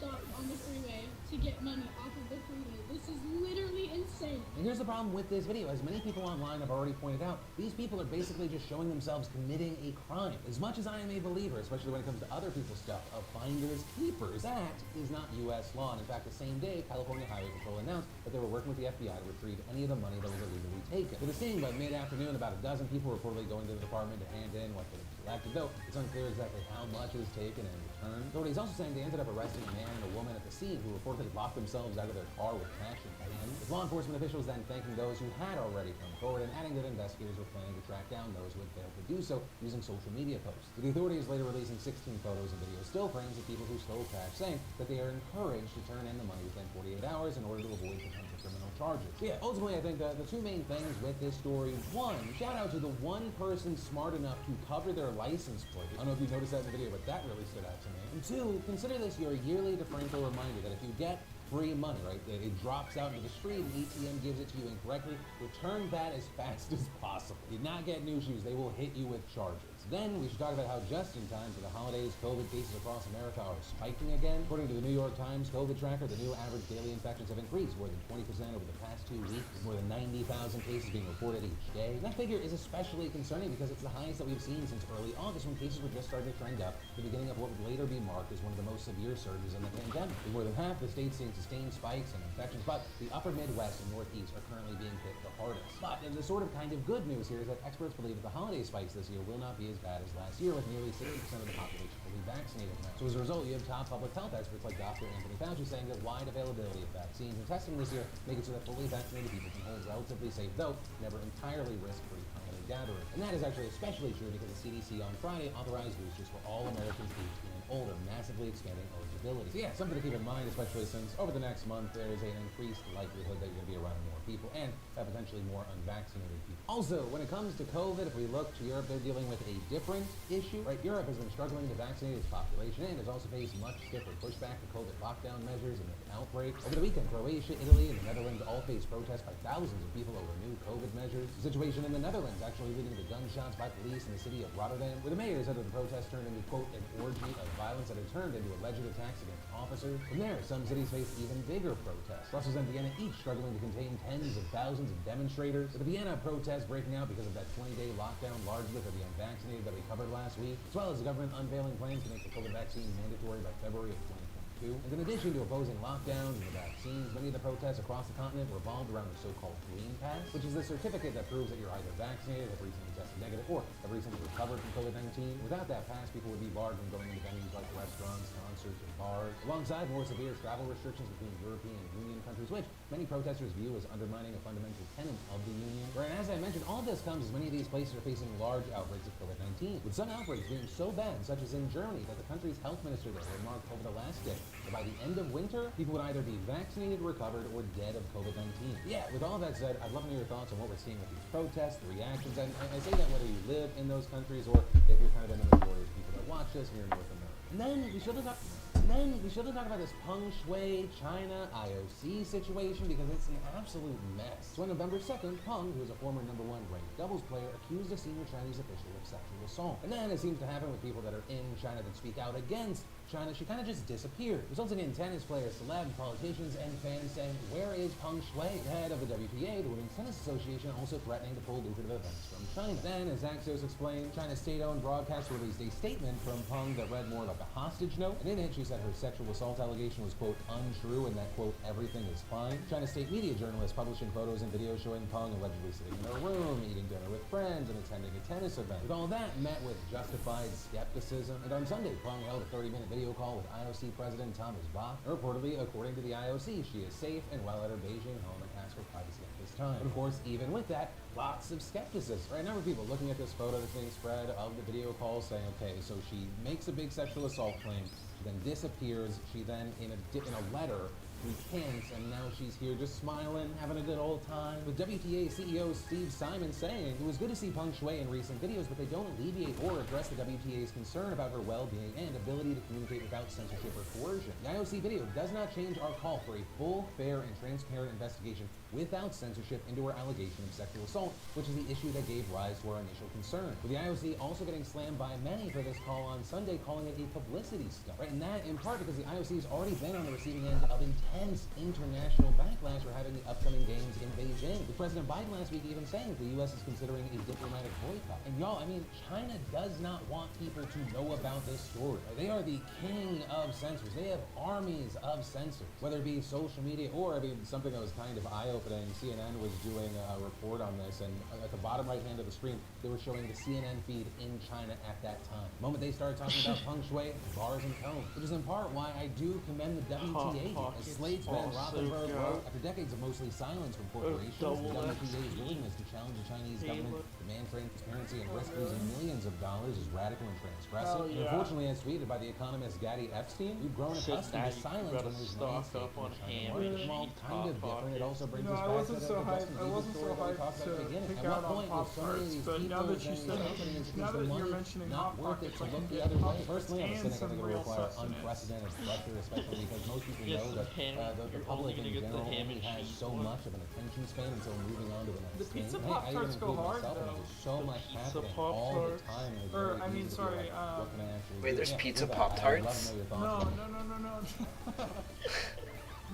stopped on the freeway to get money off of the freeway. This is literally insane. And here's the problem with this video. As many people online have already pointed out, these people are basically just showing themselves committing a crime. As much as I am a believer, especially when it comes to other people's stuff, of finders keepers, that is not U.S. law. And in fact, the same day, California Highway Patrol announced that they were working with the FBI to retrieve any of the money that was illegally taken. For the scene, by mid-afternoon, about a dozen people were reportedly going to the department to hand in what they collected, though it's unclear exactly how much was taken and returned. Authorities also saying they ended up arresting a man and a woman at the scene who reportedly locked themselves out of their car with cash in hand. With law enforcement officials then thanking those who had already come forward and adding that investigators were planning to track down those who had failed to do so using social media posts. The authorities later releasing 16 photos and videos still frames of people who stole cash, saying that they are encouraged to turn in the money within 48 hours in order to avoid potential criminal charges. So yeah, ultimately I think the two main things with this story: one, shout out to the one person smart enough to cover their license plate. I don't know if you noticed that in the video, but that really stood out to me. And two, consider this your yearly DeFranco reminder that if you get free money, right, that it drops out into the street, an ATM gives it to you incorrectly, return that as fast as possible. Did not get new shoes, they will hit you with charges. Then we should talk about how just in time for the holidays, COVID cases across America are spiking again. According to the New York Times COVID tracker, the new average daily infections have increased more than 20% over the past 2 weeks, with more than 90,000 cases being reported each day. And that figure is especially concerning because it's the highest that we've seen since early August, when cases were just starting to trend up, the beginning of what would later be marked as one of the most severe surges in the pandemic. With more than half the states seeing sustained spikes in infections, but the upper Midwest and Northeast are currently being hit the hardest. But the sort of kind of good news here is that experts believe that the holiday spikes this year will not be as bad as last year, with nearly 60% of the population fully vaccinated now. So as a result, you have top public health experts like Dr. Anthony Fauci saying that wide availability of vaccines and testing this year make it so that fully vaccinated people can hold relatively safe, though never entirely risk-free, holiday gathering. And that is actually especially true because the CDC on Friday authorized boosters for all Americans aged 18 and older, massively expanding eligibility. So yeah, something to keep in mind, especially since over the next month there is an increased likelihood that you're going to be around more people and potentially more unvaccinated people. Also, when it comes to COVID, if we look to Europe, they're dealing with a different issue, right? Europe has been struggling to vaccinate its population and has also faced much stiffer pushback to COVID lockdown measures and an outbreak. Over the weekend, Croatia, Italy, and the Netherlands all faced protests by thousands of people over new COVID measures. The situation in the Netherlands actually leading to gunshots by police in the city of Rotterdam, where the mayor said that the protests turned into, quote, an orgy of violence that had turned into alleged attacks against officers. From there, some cities faced even bigger protests. Brussels and Vienna each struggling to contain tens of thousands of demonstrators, with the Vienna protests breaking out because of that 20-day lockdown largely for the unvaccinated that we covered last week, as well as the government unveiling plans to make the COVID vaccine mandatory by February of 2022. And in addition to opposing lockdowns and the vaccines, many of the protests across the continent revolved around the so-called Green Pass, which is the certificate that proves that you're either vaccinated, have recently tested negative, or have recently recovered from COVID-19. Without that pass, people would be barred from going into venues like restaurants, concerts, and bars, alongside more severe travel restrictions between European Union countries, which many protesters view as undermining a fundamental tenet of the Union. Where, as I mentioned, all of this comes as many of these places are facing large outbreaks of COVID-19, with some outbreaks being so bad, such as in Germany, that the country's health minister there remarked over the last day that by the end of winter, people would either be vaccinated, recovered, or dead of COVID-19. Yeah, with all that said, I'd love to know your thoughts on what we're seeing with these protests, the reactions, and I say that whether you live in those countries or if you're kind of in the majority of people that watch this here in North America. And then we should have talked about this Peng Shui China IOC situation because it's an absolute mess. So on November 2nd, Peng, who is a former #1 ranked doubles player, accused a senior Chinese official of sexual assault. And then it seems to happen with people that are in China that speak out against China, she kind of just disappeared, resulting in tennis players, celebs, politicians, and fans saying, where is Peng Shui? The head of the WTA, the Women's Tennis Association, also threatening to pull lucrative events from China. Then, as Axios explained, China's state-owned broadcaster released a statement from Peng that read more like a hostage note, and in it she said her sexual assault allegation was, quote, untrue, and that, quote, everything is fine. China's state media journalists publishing photos and videos showing Peng allegedly sitting in her room, eating dinner with friends, and attending a tennis event. With all that met with justified skepticism, and on Sunday, Peng held a 30-minute video call with IOC President Thomas Bach. Reportedly, according to the IOC, she is safe and well at her Beijing home and asked for privacy at this time. But of course, even with that, lots of skepticism. Right, a number of people looking at this photo that's being spread of the video call saying, okay, so she makes a big sexual assault claim, she then disappears, she then, in a letter, weekends, and now she's here just smiling, having a good old time. With WTA CEO Steve Simon saying, it was good to see Peng Shui in recent videos, but they don't alleviate or address the WTA's concern about her well-being and ability to communicate without censorship or coercion. The IOC video does not change our call for a full, fair, and transparent investigation without censorship into her allegation of sexual assault, which is the issue that gave rise to our initial concern. With the IOC also getting slammed by many for this call on Sunday, calling it a publicity stunt, right? And that in part because the IOC has already been on the receiving end of intense international backlash for having the upcoming games in Beijing. With President Biden last week even saying that the U.S. is considering a diplomatic boycott. And y'all, I mean, China does not want people to know about this story. They are the king of censors. They have armies of censors, whether it be social media or, I mean, something that was kind of eye-opening. CNN was doing a report on this, and at the bottom right hand of the screen, they were showing the CNN feed in China at that time. The moment they started talking about Peng Shui, bars and tones, which is in part why I do commend the WTA. As Slate's Ben Rothenberg wrote, after decades of mostly silence from corporations, the WTA's willingness to challenge the Chinese government, demand transparency, and risk losing millions of dollars is radical and transgressive. Yeah. Unfortunately, as tweeted by the economist Gaddy Epstein, we've grown accustomed to silence when there's landscape in China. It's all kind of different. It also brings us I back wasn't to so the hyped. Justin I Bieber wasn't so story that we talked hyped about at the to beginning. pick At what out on point Pop with so many of Tarts, these but now people that you and said companies now against the that you're money, mentioning not Hot worth it Pockets, to I look can the get other way. Pop Personally, I'm a and cynic. I some think it will real require sustenance. unprecedented pressure, especially because most people Yes, know that ham- the you're public only in gonna get the general ham only and has cheese so one. much of an attention span until moving on to the next The thing. pizza Hey, I even Pop-Tarts go include hard, myself in it. though. There's so The much pizza happening all the Pop-Tarts? time. And it's Or, very I mean, easy to be sorry, like, what can I actually Wait, do? there's Yeah, pizza with that, I'd love to Pop-Tarts? know your thoughts No, on it. no.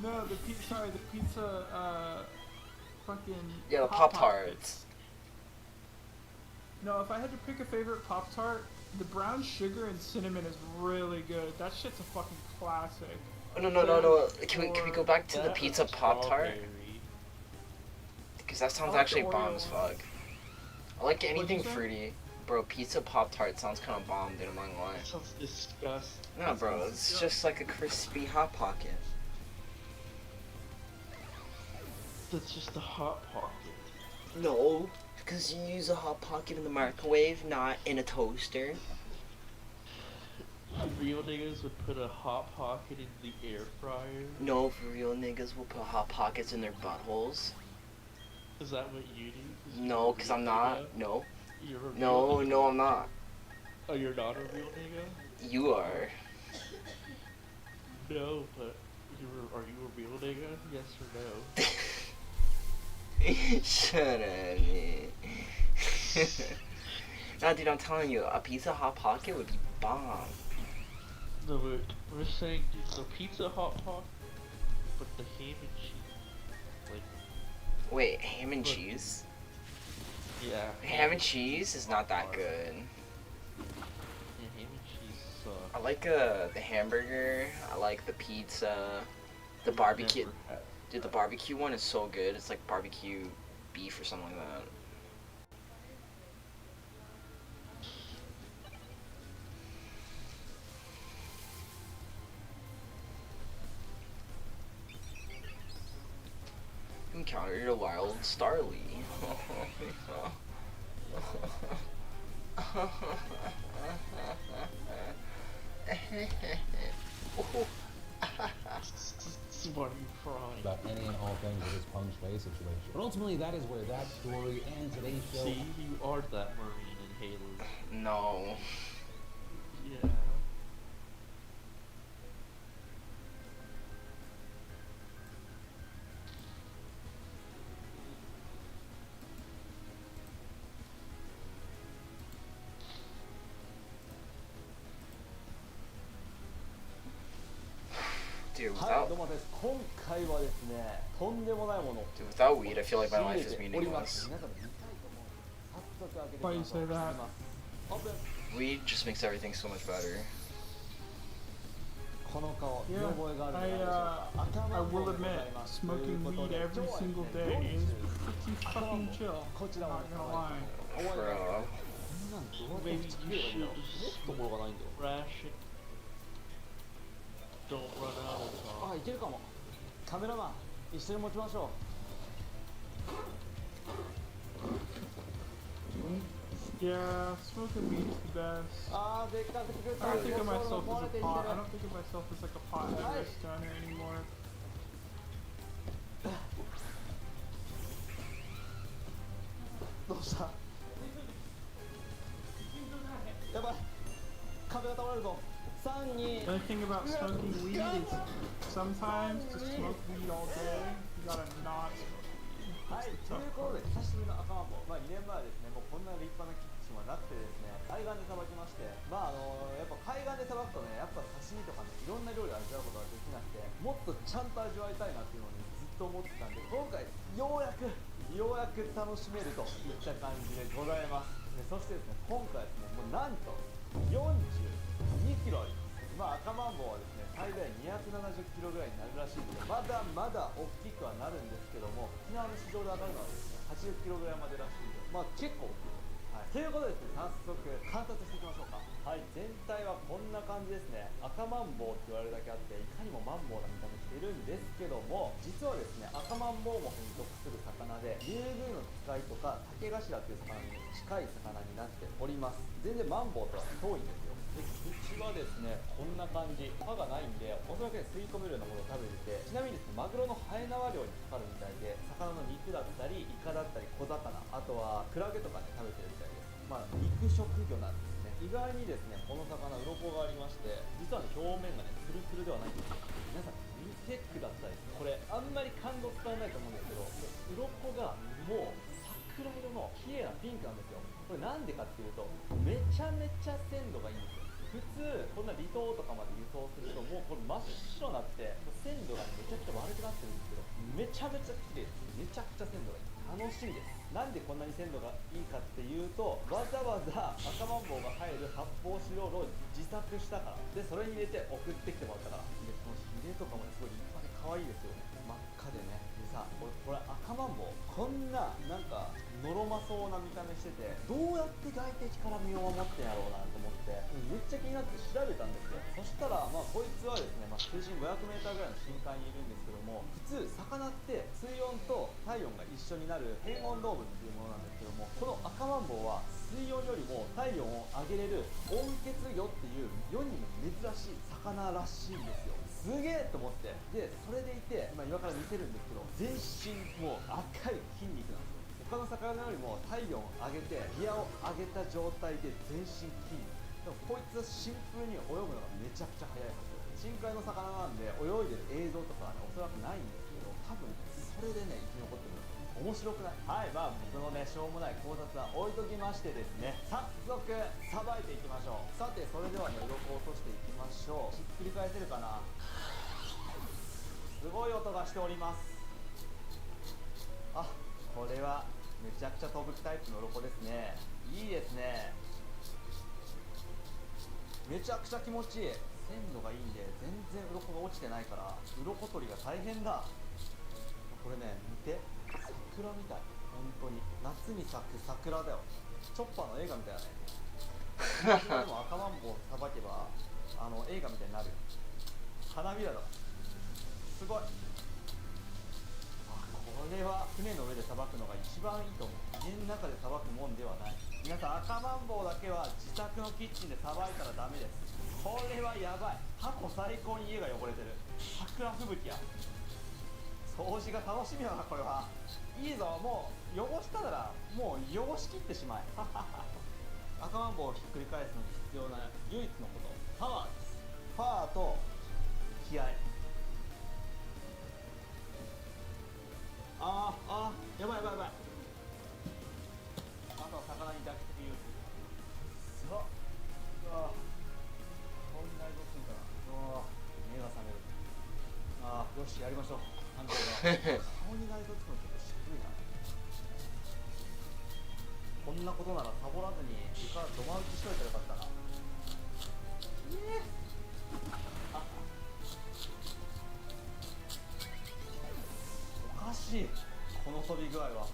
No, the pizza. Sorry, the pizza. Fucking. Yeah, the Hot Pop-Tarts. No, if I had to pick a favorite Pop Tart, the brown sugar and cinnamon is really good. That shit's a fucking classic. Oh, no. Can we go back to the That pizza and Pop-Tart? strawberry. Because that sounds I like actually the Oreo bomb as one. fuck. I like anything What'd you say? fruity. Bro, pizza Pop-Tart sounds kind of bomb, dude, I'm not gonna lie. That sounds disgusting. No, bro, it's just like a crispy Hot Pocket. That's just a hot pocket. No, because you use a Hot Pocket in the microwave, not in a toaster. Real niggas would put a hot pocket in the air fryer. No, for real niggas will put Hot Pockets in their buttholes. Is that what you do? No, because I'm not. No. You're a real No, nigga? no, I'm not. Oh, you're not a real nigga? You are. No, but are you a real nigga? Yes or no? Shut up, man. Nah, dude, I'm telling you, a pizza Hot Pocket would be bomb. No, but we're saying the pizza hot pocket, but the ham and cheese. Like, Wait, ham and Look. cheese? yeah. Ham and cheese is not that good. Yeah, ham and cheese suck. I like the hamburger, I like the pizza, the barbecue. Never had- Dude, the barbecue one is so good. It's like barbecue beef or something like that. Encountered a wild starly. Why are you crying? About any and all things with this Peng Shui situation. But ultimately, that is where that story and today's show. See, you are that Marine in Halo. No. Yeah. Dude, はい、 without どうもです。今回はですね、とんでもないものを dude, without weed, I feel like my 仕入 life れ is ておりま meaningless. す。皆さん見たいと思う。早速開けて Why み you ましょ say う。 that? オープン。 Weed just makes everything so much better. この顔、見 Yeah, 覚えがあるんじゃないでしょうか。 I 頭も will でござい admit, ます。とい smoking うこと weed で every 今日はですね single day 料理 is 中 pretty 頭 fucking も chill. こちらも Not gonna lie. 思います。 Bro. こんなんどうやって作ればいいんだろう。持つところがないんだよ。 Ration. Don't run out of あ、 time. いけるかも。カメラマン、一緒に持ちましょう。 Yeah, smoking weed is the best. あー、でっかくてくれ I don't think of myself 壊れ as て a いって pot. る I don't think of myself as like a pothead or a stoner anymore. うした？やばい、壁が倒れるぞ。3、2。 The thing about smoking weed is sometimes to smoke weed all day, you gotta not smoke weed. はい、 That's と the いう tough こと part. で久しぶりの赤マンボウ、2年前はですね、もうこんな立派なキッチンはなくてですね、海岸でさばきまして、やっぱ海岸でさばくとね、やっぱ刺身とかね、いろんな料理を味わうことができなくて、もっとちゃんと味わいたいなっていうのをね、ずっと思ってたんで、今回ようやく楽しめるといった感じでございます。でそしてですね、今回ですね、もうなんと42キロあります。赤マンボウはですね、最大270キロぐらいになるらしいので、まだまだ大きくはなるんですけども、沖縄の市場で上がるのはですね、80キロぐらいまでらしいので、結構大きいです。はい、ということでですね、早速観察していきましょうか。はい、全体はこんな感じですね。赤マンボウって言われるだけあって、いかにもマンボウな見た目しているんですけども、実はですね、赤マンボウ目に属する魚で、リュウグウノツカイとか竹頭っていう魚に近い魚になっております。全然マンボウとは遠いんですよ。で、口はですね、こんな感じ。歯がないんで、おそらくね、吸い込めるようなものを食べてて、ちなみにですね、マグロのハエ縄漁にかかるみたいで、魚の肉だったり、イカだったり、小魚、あとはクラゲとかね、食べてるみたいです。肉食魚なんですね。意外にですね、この魚、鱗がありまして、実はね、表面がね、ツルツルではないんですよ。皆さん、見てください。これ、あんまり感動使わないと思うんですけど、鱗がもう、桜色の綺麗なピンクなんですよ。これなんでかっていうと、めちゃめちゃ鮮度がいいんですよ。普通こんな離島とかまで輸送するともうこれ真っ白になって鮮度が、めちゃくちゃ悪くなってるんですけど、めちゃめちゃ綺麗です。めちゃくちゃ鮮度がいい。楽しみです。なんでこんなに鮮度がいいかっていうと、わざわざ赤マンボウが入る発泡スチロールを自作したからで、それに入れて送ってきてもらったからで、このヒレとかもね、すごい立派で可愛いですよね。真っ赤でね。でさ、これ赤マンボウこんななんかのろまそうな見た目してて、どうやって外敵から身を守ってんやろうなと思ってめっちゃ気になって調べたんですよ。そしたらこいつはですね、水深 500m ぐらいの深海にいるんですけども、普通魚って水温と体温が一緒になる変温動物っていうものなんですけども、この赤マンボウは水温よりも体温を上げれる温血魚っていう世にも珍しい魚らしいんですよ。すげえと思って、でそれでいて、今から見せるんですけど、全身もう赤い筋肉なんですよ。他の魚よりも体温を上げてギアを上げた状態で全身筋肉。でもこいつはシンプルに泳ぐのがめちゃくちゃ速いはず。深海の魚なんで泳いでる映像とかはね、おそらくないんですけど、多分それでね生き残ってるんですよ。面白くない？はい、僕のねしょうもない考察は置いときましてですね、早速さばいていきましょう。さてそれではね、鱗を落としていきましょう。ひっくり返せるかな。すごい音がしております。あ、これはめちゃくちゃ飛ぶタイプの鱗ですね。いいですね。めちゃくちゃ気持ちいい。鮮度がいいんで全然鱗が落ちてないから、鱗取りが大変だ。これね、見て、桜みたい。本当に夏に咲く桜だよ。チョッパーの映画みたいだね。でも赤マンボウさばけば映画みたいになるよ。花びらだ。すごい。これは船の上でさばくのが一番いいと思う。家の中でさばくもんではない。皆さん、赤マンボウだけは自宅のキッチンでさばいたらダメです。これはやばい。過去最高に家が汚れてる。桜吹雪や。掃除が楽しみだな、これは。いいぞ、もう汚したならもう汚しきってしまえ。赤マンボウをひっくり返すのに必要な唯一のこと、パワーです。パワーと気合。やばい。あとは魚に抱きつけよう。さあ、顔に内臓ついたな。目が覚める。よし、やりましょう。顔に内臓つくのちょっと渋いな。こんなことならサボらずに床土間打ちしといたらよかったな。おかしい、この飛び具合はやば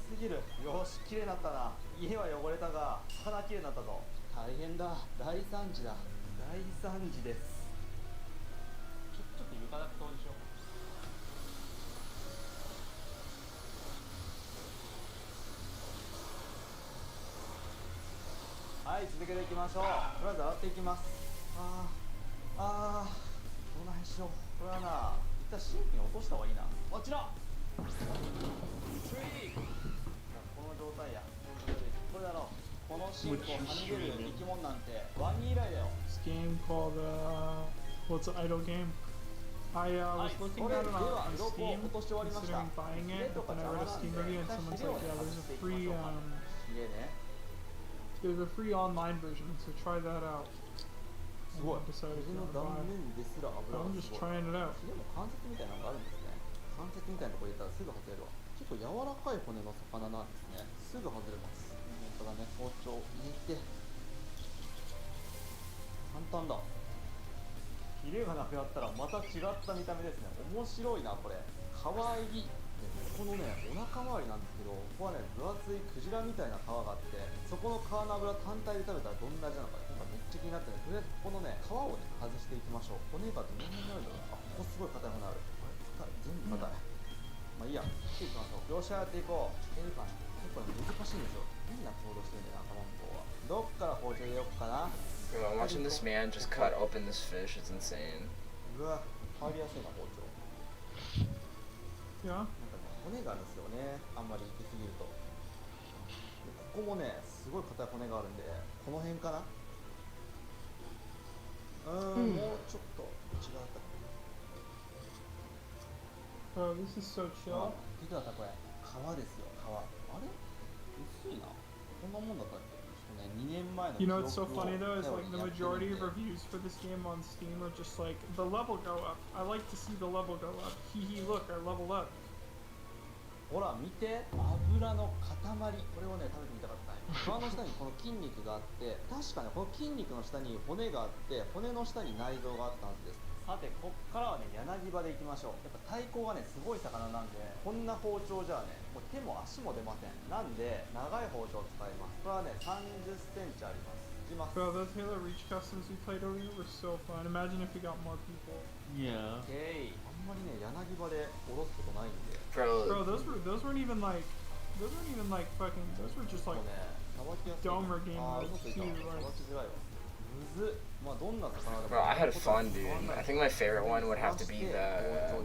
すぎる。よし、綺麗になったな。家は汚れたが魚綺麗になったぞ。大変だ、大惨事だ。大惨事です。ちょっと床だけ掃除しよう。はい、続けていきましょう。とりあえず洗っていきます。どないしよう。これはな、一旦シンクに落とした方がいいな。もちろんこの状態や。シンクをはみ出る生き物なんてワニ以来だよ。 This game called what's an idle game? I was looking at it on Steam, considering buying it, but then I read a Steam review and someone's like, yeah, there's a free online version, so try that out. すごい。 And decide if 肘 you の want to 断 buy 面ですら油 it. が I'm す just ごい。 trying it out. でも関節みたいなのがあるんですね。関節みたいなとこ入れたらすぐ外れるわ。結構柔らかい骨の魚なんですね。すぐ外れます。本当だね。包丁入れて。簡単だ。ヒレがなくなったらまた違った見た目ですね。面白いなこれ。かわいい。でここのねお腹周りなんですけど、ここはね分厚いクジラみたいな皮があって、そこの皮の脂単体で食べたらどんな味なのかなんかめっちゃ気になってね。とりあえずここのね皮をね外していきましょう。骨がどの辺になるんだろう。あ、ここすごい硬い骨ある。あれ硬い。全部硬い。まあいいや。切っていきましょう。描写やっていこう。いけるかな。結構ね難しいんですよ。変な行動してるんだよな、赤マンボウは。どっから包丁入れようかな。 Bro, I'm watching this man just cut open this fish. It's insane. うわ、入りやすいな包丁。 Yeah? なんかね、骨があるんですよね。あんまり行き過ぎると。でここもね、すごい硬い骨があるんで、この辺かな。もうちょっと違ったか Oh, this is so な。 chill. 見てください、これ。皮ですよ、皮。あれ薄いな。こんなもんだったっけ。ちょっとね、2年前の You know what's so 記憶を funny though is 頼 like り the にやってるんで majority of reviews for this game on Steam are just like the level go up. I like to see the level go up. Hee hee, look, I leveled up. ほら見て、油の塊。これをね食べてみたかったんよ。皮の下にこの筋肉があって、確かねこの筋肉の下に骨があって、骨の下に内臓があったはずです。さてこっからはね柳刃でいきましょう。やっぱ体高がねすごい魚なんで、こんな包丁じゃあねもう手も足も出ません。なんで長い包丁を使います。これはね30センチあります。いきます。 Bro, those Halo Reach customs we played over here were so fun. Imagine if we got more people. Yeah. オッケー。あんまりね柳刃でおろすことないんで。 Bro, Bro, those weren't even like fucking, those were just も like うねさばきやすい。 dumber game あー modes 嘘つい too. た。さ Like, ばきづらいわ。むずっ。まあどんな魚でも。 bro, I had fun, dude. I think my favorite one would have to be the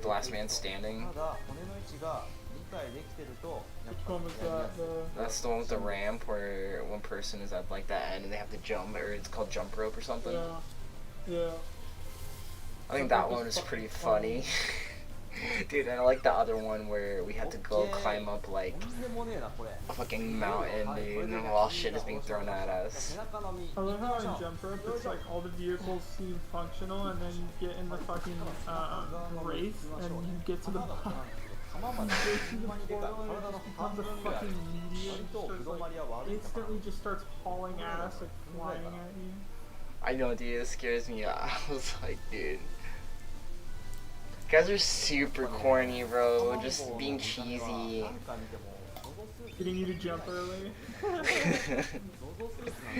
Last Man Standing. ただ骨の位置が理解できてるとやっ which ぱ one was やりや that? すい。 The That's the one with the ramp where one person is at like the end and they have to jump, or it's called jump rope or something. yeah. I think that one is pretty funny. Dude, and I like the other one where we had to go climb up like とんでもねえなこれ。 a fucking mountain, dude, and then while shit is being thrown at us. 背中の身。 I love how in Jump Rope it's like all the vehicles seem functional and then you get in the fucking race and you get to the bottom. 釜まで You go ほんま to に the でかい。 portal and 体 it の just 半 becomes 分 a ぐらい。 fucking meteor 割 and と just うど like まりは悪い魚。 instantly just starts hauling ass, like flying at you. I know, dude, it scares me. I was like, dude. Guys are super corny, bro. Just being cheesy. なんか見ても想像する Getting you to jump early. 想像するってなん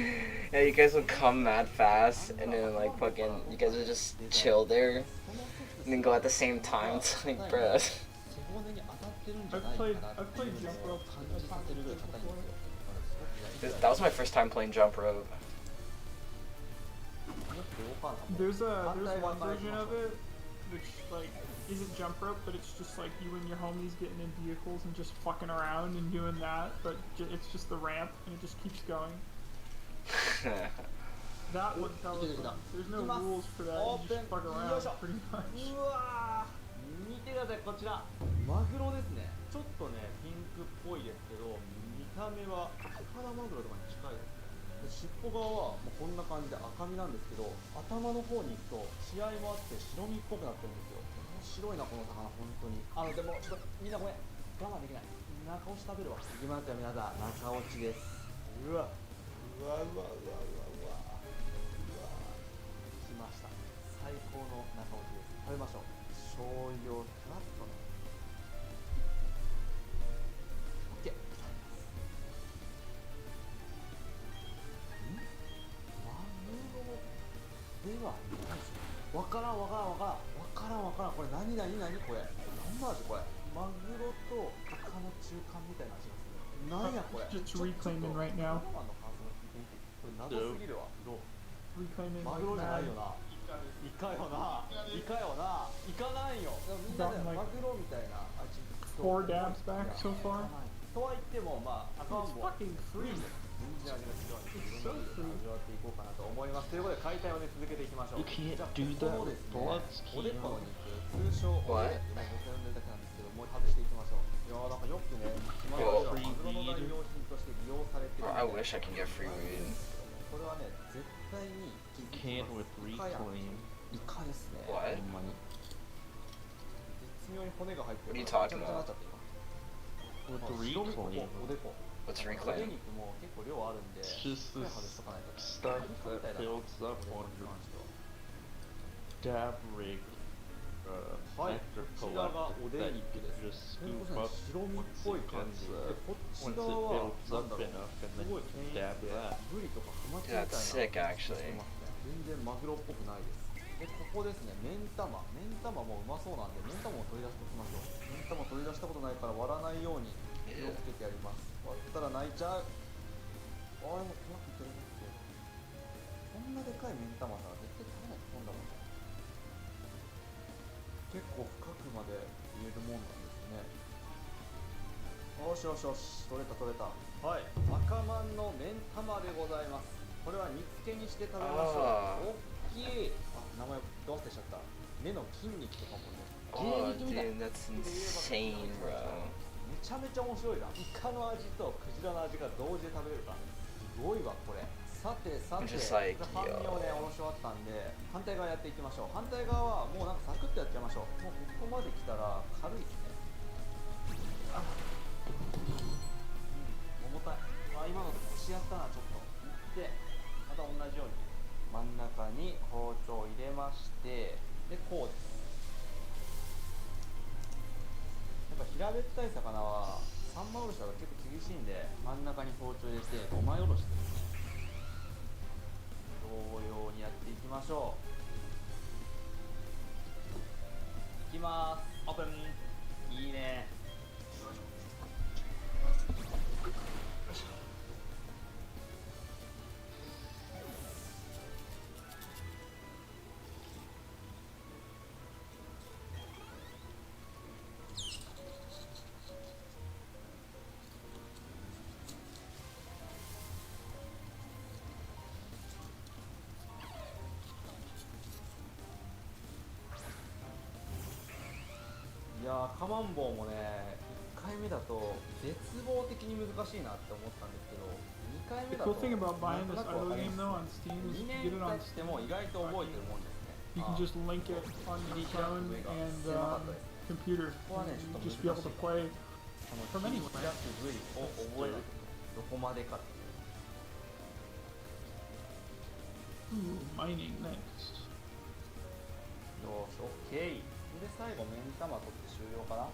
だ Yeah, you guys would come mad fast, and then like fucking, you guys would just chill there, and then go at the same time. It's like, bro. 背骨に当たってるんじゃないかなって I've いう played の jump を rope 感じさせるぐらい硬いんですよ。 That was my first time playing jump rope. もっと動かんなもん。 There's one version of it which like isn't jump rope, but it's just like you and your homies getting in vehicles and just fucking around and doing that, but it's just the ramp and it just keeps going. That was fun. There's no rules for that. You just fuck around pretty much. うわー見てくださいこちらマグロですね。ちょっとねピンクっぽいですけど見た目は魚マグロとかに近いですね。で尻尾側はもうこんな感じで赤身なんですけど、頭の方に行くと血合いもあって白身っぽくなってるんですよ。面白いなこの魚本当に。でもちょっとみんなごめん我慢できない。中落ち食べるわ。いきますよ皆さん、中落ちです。うわうわうわうわうわうわうわ来ました。最高の中落ちです。食べましょう。醤油をふわっとね。オッケー。マグロではないですよ。わからん。これ何これ。何の味これ。マグロとイカの中間みたいな味がする。何やこれ。 Just reclaiming right now. これ謎すぎるわ。どう Reclaiming マ like グロじゃない mad. よな。イカよな。イカないよ。みんなね、マグロみたいな味。 4 dabs back so far. とは言っても、まあ、赤ワン It's ボは fucking free. 全然味が違う。味わっていこうかなと思います。ということで解体をね続けていきましょう。 You can't じゃあ do ここの that です with ね bloods, おでこの Keo. 肉、通称お What? でってね僕が呼んでるだけなんですけど、もう外していきましょう。いやーなんかよくね今まではマグロの代用品として利用されてる Bro, みた I いな wish I could get free weed. これはね絶対に気づき Can't ま with す。イカやん reclaim. イカですね。 What? ほんまに絶妙に骨が入ってる What are か you ら talking めちゃくちゃなっちゃって今 With あ the 白身ここ reclaim, おでこ What's おで reclaim? 肉も結構量あるんで it's し just っかり外 this しとかないとね stuff アフリカみたい that だな builds up お on でこに your 関しては dab rig, はい nectar こちらがお collected で that you 肉 can です just それこ scoop そね up 白身っ once ぽい it 感 gets じでこっち once it 側は builds なん up だろう enough, and す then ご you い can 繊維 dab で that. ブリとかハマチみ Yeah, たい that's な sick, actually. してますね。全然マグロっぽくないです。でここですね目ん玉もうまそうなんで目ん玉を取り出しておきましょう。目ん玉取り出したことないから割らないように気をつけてやります。割ったら泣いちゃう。あれもうまくいってるんですけどこんなでかい目ん玉さ絶対食べないと飛んだもんね。結構深くまで入れるもんなんですね。よしよしよし取れた取れた。はい赤まんの目ん玉でございます。これは煮付けにして食べましょう。大きい名前どうせしちゃった。目の筋肉とかもね Oh, dude, that's insane, bro. めちゃめちゃ面白いな。イカの味とクジラの味が同時で食べれるかすごいわこれ。さてさて Just like, 半身をねおろし終わったんで反対側やっていきましょう。反対側はもうなんかサクッとやっちゃいましょう。もうここまで来たら軽いですね。重たい。今の腰やったなちょっと。でまた同じように真ん中に包丁を入れましてでこうです。やっぱ平べったい魚は三枚おろしだと結構厳しいんで真ん中に包丁入れて5枚おろしですね。同様にやっていきましょう。いきまーす。オープン。いいね。いやーカマンボウもね1回目だと絶望的に難しいなって思ったんですけど2回目 The だと cool thing about buying this なんとなく idle わかり game ま though す。 on Steam is 2 you 年 get it on 経っても意外と覚えてるもんですね。 You can just link it on your phone and computer. ここはねちょっ You と just be able to play あの from 切り anywhere. 開く部位を覚えるどこまでかっていう。 Ooh, mining next. よし OK で最後目ん玉取って終了かな。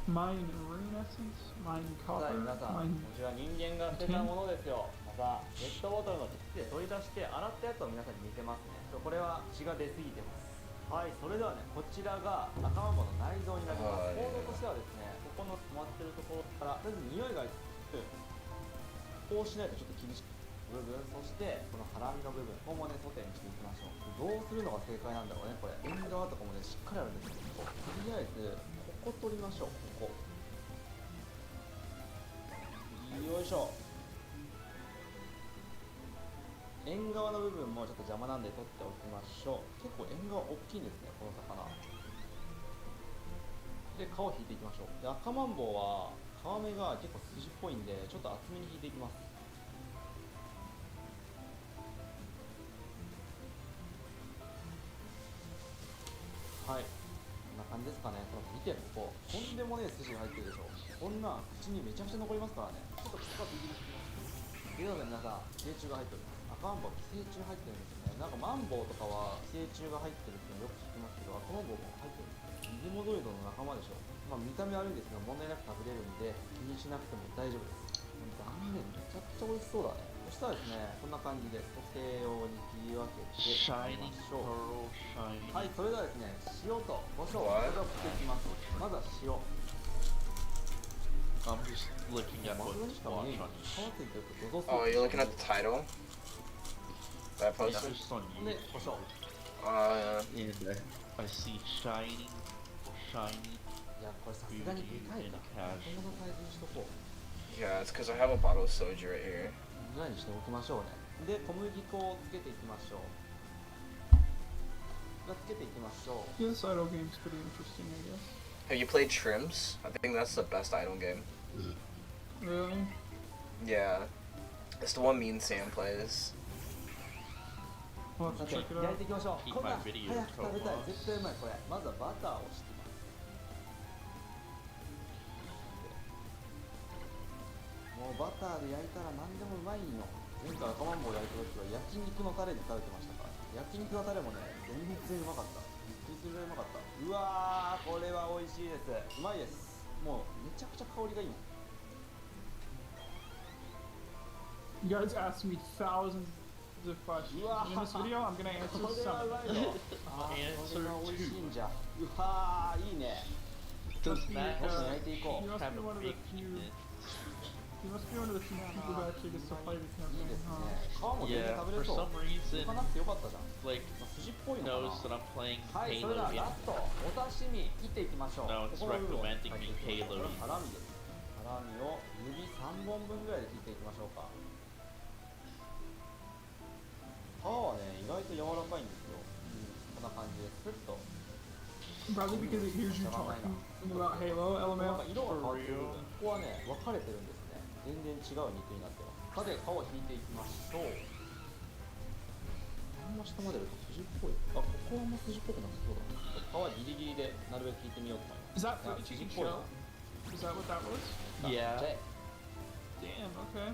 Mine rune essence, mine さあ copper, 皆さん、 mine こちら人間が捨てたものですよ。またペットボトルの鉄で取り出して洗ったやつを皆さんに見せますね。これは血が出過ぎてます。はい、それではね、こちらが赤マンボウの内臓になります。はい構造としてはですね、ここの止まってるところからとりあえず匂いがこうしないとちょっと厳しい部分、そしてこのハラミの部分、ここもねソテーにしていきましょう。どうするのが正解なんだろうね、これ。縁側とかもねしっかりあるんですよ。とりあえずここ取りましょう。ここ。よいしょ。縁側の部分もちょっと邪魔なんで取っておきましょう。結構縁側大きいんですね、この魚。で、皮を引いていきましょう。で、赤マンボウは皮目が結構筋っぽいんで、ちょっと厚めに引いていきます。はい。こんな感じですかね。これ見て、ここ。とんでもねえ筋が入ってるでしょ。こんなん口にめちゃくちゃ残りますからね。ちょっとここはビビりすぎます。ということで皆さん、寄生虫が入っております。赤マンボウは寄生虫入ってるんですよね。なんかマンボウとかは寄生虫が入ってるっていうのよく聞きますけど、赤マンボウも入ってるんですよ。水モドイドの仲間でしょ。まあ見た目悪いんですけど、問題なく食べれるんで、気にしなくても大丈夫です。断面めちゃくちゃ美味しそうだね。そしたらですね、こんな感じでソテー用に切り分けていきま Shiny しょう。 pearl, shiny. はい、それではですね、塩と胡椒、これを振っていきます。まずは塩。 I'm just looking at マ what グロにしか watch 見えん on の you. 皮ついてるとドドソ Oh, you're looking at the title? That Yeah, posted? just on で you. 胡椒。 Yeah. And I see shiny, shiny. いや、これさすがにでかいか。こんなサイズにしとこう。 Yeah, it's because I have a bottle of soju right here. ぐらいにしておきましょうね。で小麦粉をつけていきましょう。つけていきましょう。 This idle game's pretty interesting, I guess. Have you played Trims? I think that's the best idle game. Really? Yeah. It's the one me and Sam plays. We'll have さ to て check it 焼い out. ていきましょう。 Keep こんな my 早く video 食べたい。 promo. 絶対うまいこれ。まずはバターを敷きます。もうバターで焼いたら何でもうまいんよ。前回赤マンボウ焼いた時は焼肉のタレで食べてましたから、焼肉のタレもね全然うまかった。びっくりするぐらいうまかった。うわー、これは美味しいです。うまいです。もうめちゃくちゃ香りがいいもん。 You guys asked me thousands of questions. In this video, I'm gonna answer これはう some. まいよ。あー、これは美味しいんじゃ。うわー、いいね。 Does Must be, Matt焼いていこう。 you must have be a one of the big few. penis? You must be one of the few people who actually gets to play the いいです campaign, ね。 huh? 皮も全然 Yeah, 食べ for れそう。 some reason, 行かなくてよかったじゃん。 like, 筋っぽいのか knows that な。 I'm playing はい、それ Halo では game. ラスト、お刺身切っていきましょう。 No, it's ここの部分を recommending me 切っていきましょう。 Halo これはハラミです。ハラミを指3本分ぐらいで切っていきましょうか。皮はね、意外と柔らかいんですよ。こんな感じでスッと。 Probably because it hears you talking about Halo なんか element. 色が変わってる部分、ここはね、分かれてるんですね。全然違う肉になってます。さて、皮を引いていきましょう。あんま下までやると筋っぽい。あ、ここはあんま筋っぽくなさそうだな。皮ギリギリでなるべく引いてみようと思います。 Is that いや footage you 筋 can っぽいな。 show? Is that what that was? Yeah, じゃ Damn, okay.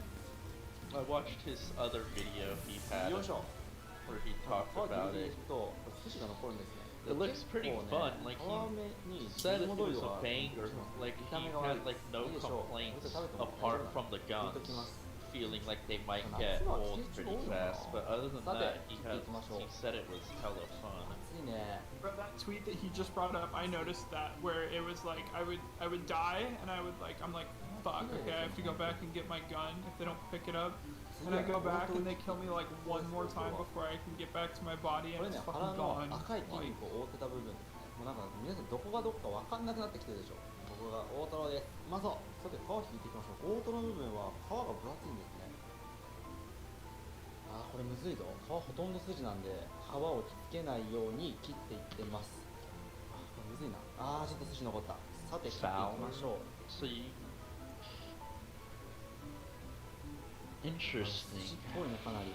I watched his other video he あ had よいしょ。 where he talked 皮 about ギリギリ it. 引くと、これ筋が残るんですね。 It looks pretty 結構ね fun. Like 皮 he 目に said if he 戻り was が a banger, like 見 he た目が悪い had like no いいでしょう。 complaints これ食べても apart from the 入れ guns, ときます feeling like they might 夏 get は old 季節 pretty 多いのかな。 fast. But other than さて that, 切っていきましょう。 he said it was hella fun. 暑いね。 But that tweet that he just brought up, I noticed that where it was like I would die and I would like I'm like fuck, okay, I have to go back and get my gun if they don't pick it up. And I go back and they kill me like one more time before I can get back to my body こ and れね、 it's 腹 fucking の gone. 赤い筋 Like, 肉を覆ってた部分ですね。もうなんか皆さんどこがどこか分かんなくなってきてるでしょ。ここが大トロです。うまそう。さて皮引いていきましょう。大トロの部分は皮が分厚いんですね。あー、これむずいぞ。皮ほとんど筋なんで皮をきつけないように切っていってます。あー、これむずいな。あー、ちょっと筋残った。さて切っていきましょう。 So you... 筋っ Interesting. ぽいね、かなり。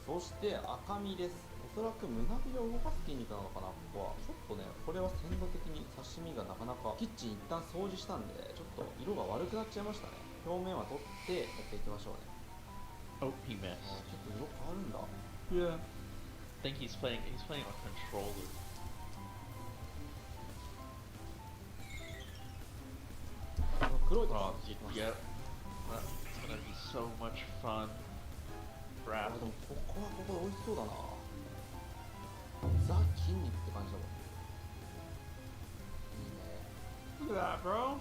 そして赤身です。おそらく胸びれを動かす筋肉なのかな、ここは。ちょっとね、これは鮮度的に刺身がなかなか。キッチン一旦掃除したんで、ちょっと色が悪くなっちゃいましたね。表面は取ってやっていきましょうね。 Oh, he あ missed. ー、ちょっと色変わるんだ。 yeah. I think he's playing a controller. この黒いとこ Oh, ろ yep. That's gonna be so much fun. あ、で Raffle. もここはここで美味しそうだな。ザ筋肉って感じだもん。いいね。 Look at that, bro.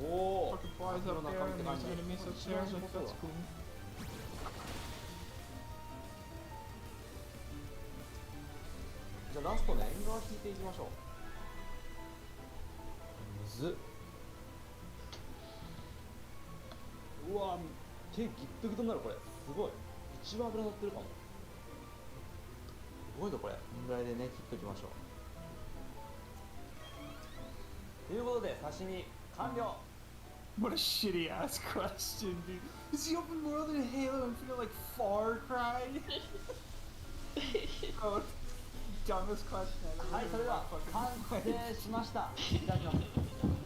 おお。 Fucking flies up there and there's enemies upstairs. Like, that's cool. じゃあラストね、縁側引いていきましょう。むずっ。うわ、手ギットギトになるこれ。すごい。一番脂乗ってるかも。すごいぞこれ。こんぐらいでね、切っときましょう。ということで、刺身完了。 What a shitty ass question, dude. Is the open world in Halo Infinite like Far Cry? Oh, dumbest question ever. はい、それでは Fucking 完 play. 成しました。いただきます。美味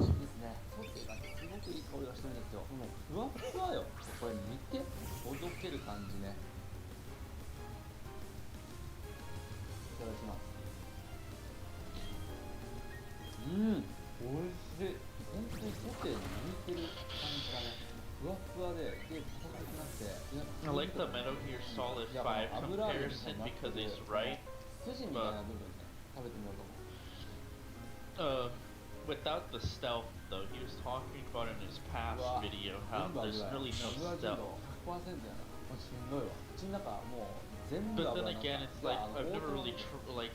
しいですね。ソテーがすごくいい香りがしてるんですよ。もうふわふわよ。これ見て、ほどける感じね。いただきます。うん、美味しい。本当にソテーに向いてる感じだね。ふわふわで、で、パサつきなくて。 I like the Metal Gear Solid 5 comparison because he's right. 筋みたいな部分ね、食べてみようと思う。 Without the stealth though, he was talking about in his past video how there's really no stealth. 100%やな。これしんどいわ。口の中もう全部 But 油 then に again, なっ it's た。 like I've never really like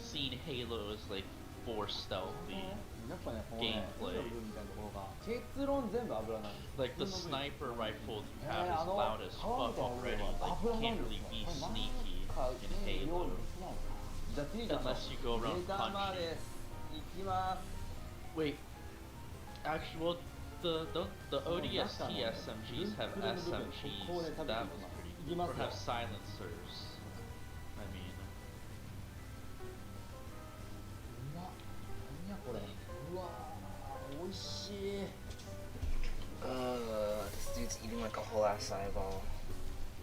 seen Halo as like for stealthy. やっぱね、このね、 gameplay. 海の部分みたいなところが結論全部油なんです。 Like the sniper rifle you have is loud as fuck already. Like you can't really be sneaky in Halo じゃあ次が unless you go 目 around 玉 punching. です。いきます。 Wait, actually, well, the ODST SMGs have SMGs. That was pretty cool. Or have silencers. I mean, うわ、何やこれ。うわー、美味しい。 This dude's eating like a whole ass eyeball.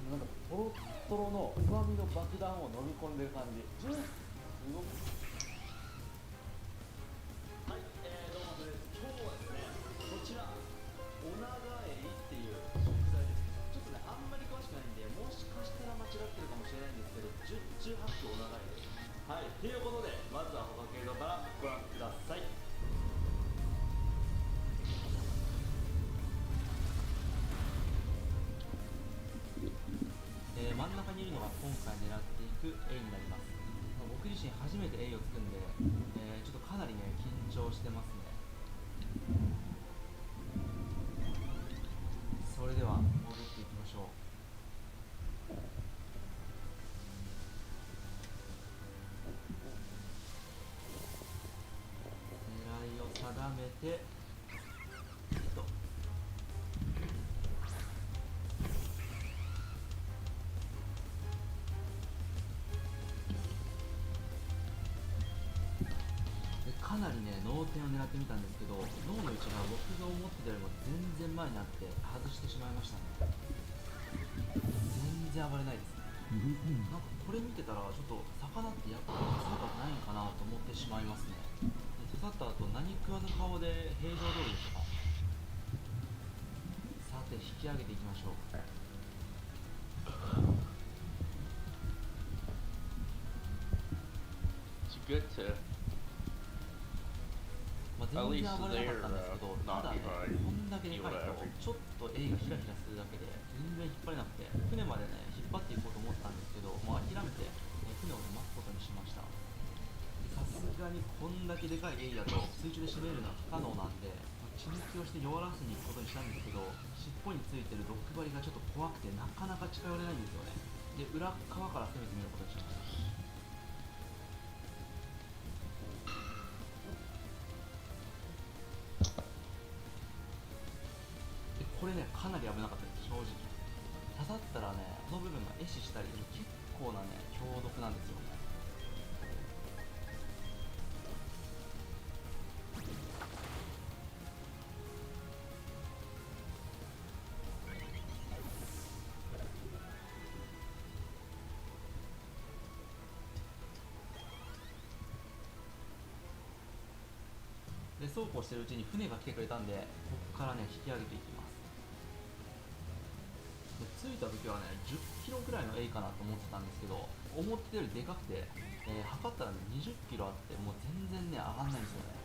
なんかトロットロの旨味の爆弾を飲み込んでる感じ。すごく。はい、どうもです。今日はですね、こちらオナガエイっていう食材です。ちょっとね、あんまり詳しくないんで、もしかしたら間違ってるかもしれないんですけど、十中八九オナガエイです。はい、ということで、まずは他系統からご覧ください。真ん中にいるのが今回狙っていく A になります。僕自身初めて A をつくんで、ちょっとかなりね緊張してますね。それでは戻っていきましょう。狙いを定めてかなりね脳天を狙ってみたんですけど、脳の位置が僕が思ってたよりも全然前になって外してしまいましたね。全然暴れないですね。なんかこれ見てたらちょっと魚ってやっぱり刺さったことないんかなと思ってしまいますね。で刺さった後何食わぬ顔で平常通りでしょうか。さて引き上げていきましょう。it's good to 全然暴れなかったんですけど、ただね、こんだけでかいとちょっと A がヒラヒラするだけで全然引っ張れなくて、船までね引っ張っていこうと思ったんですけど、もう諦めて船を待つことにしました。さすがにこんだけでかい A だと水中で締めるのは不可能なんで、血抜きをして弱らせに行くことにしたんですけど、尻尾についてる毒針がちょっと怖くてなかなか近寄れないんですよね。で裏側から攻めてみることにしました。これねかなり危なかったです。正直刺さったらね、この部分が壊死したり結構なね強毒なんですよね。でそうこうしてるうちに船が来てくれたんで、ここからね引き上げていきます。で着いた時はね10キロくらいの A かなと思ってたんですけど、思ってたよりでかくて、測ったらね20キロあって、もう全然ね上がんないんですよね。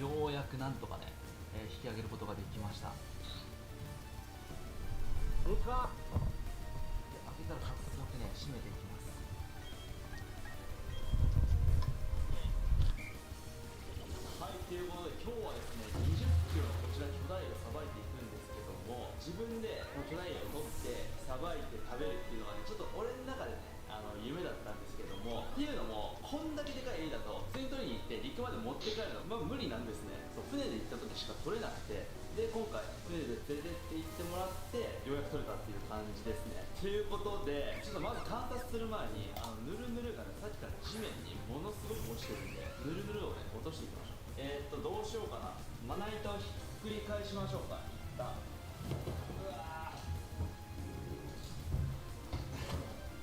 ようやくなんとかね、引き上げることができました。でかっ！で開けたら早速ね閉めていきます。はい、ということで今日はですね、20キロのこちら巨大魚をさばいていくんですけども、自分でこの巨大魚を取ってさばいて食べるっていうのがね、ちょっと俺の中でね夢だったんですけども、っていうのもこんだけでかいエイだと普通に取りに行って陸まで持って帰るのは無理なんですね。そう船で行った時しか取れなくて、で今回船で連れてって行ってもらってようやく取れたっていう感じですね。ということでちょっとまず観察する前にヌルヌルがねさっきから地面にものすごく落ちてるんで、ヌルヌルをね落としていきましょう。どうしようかな。まな板をひっくり返しましょうか。一旦うわー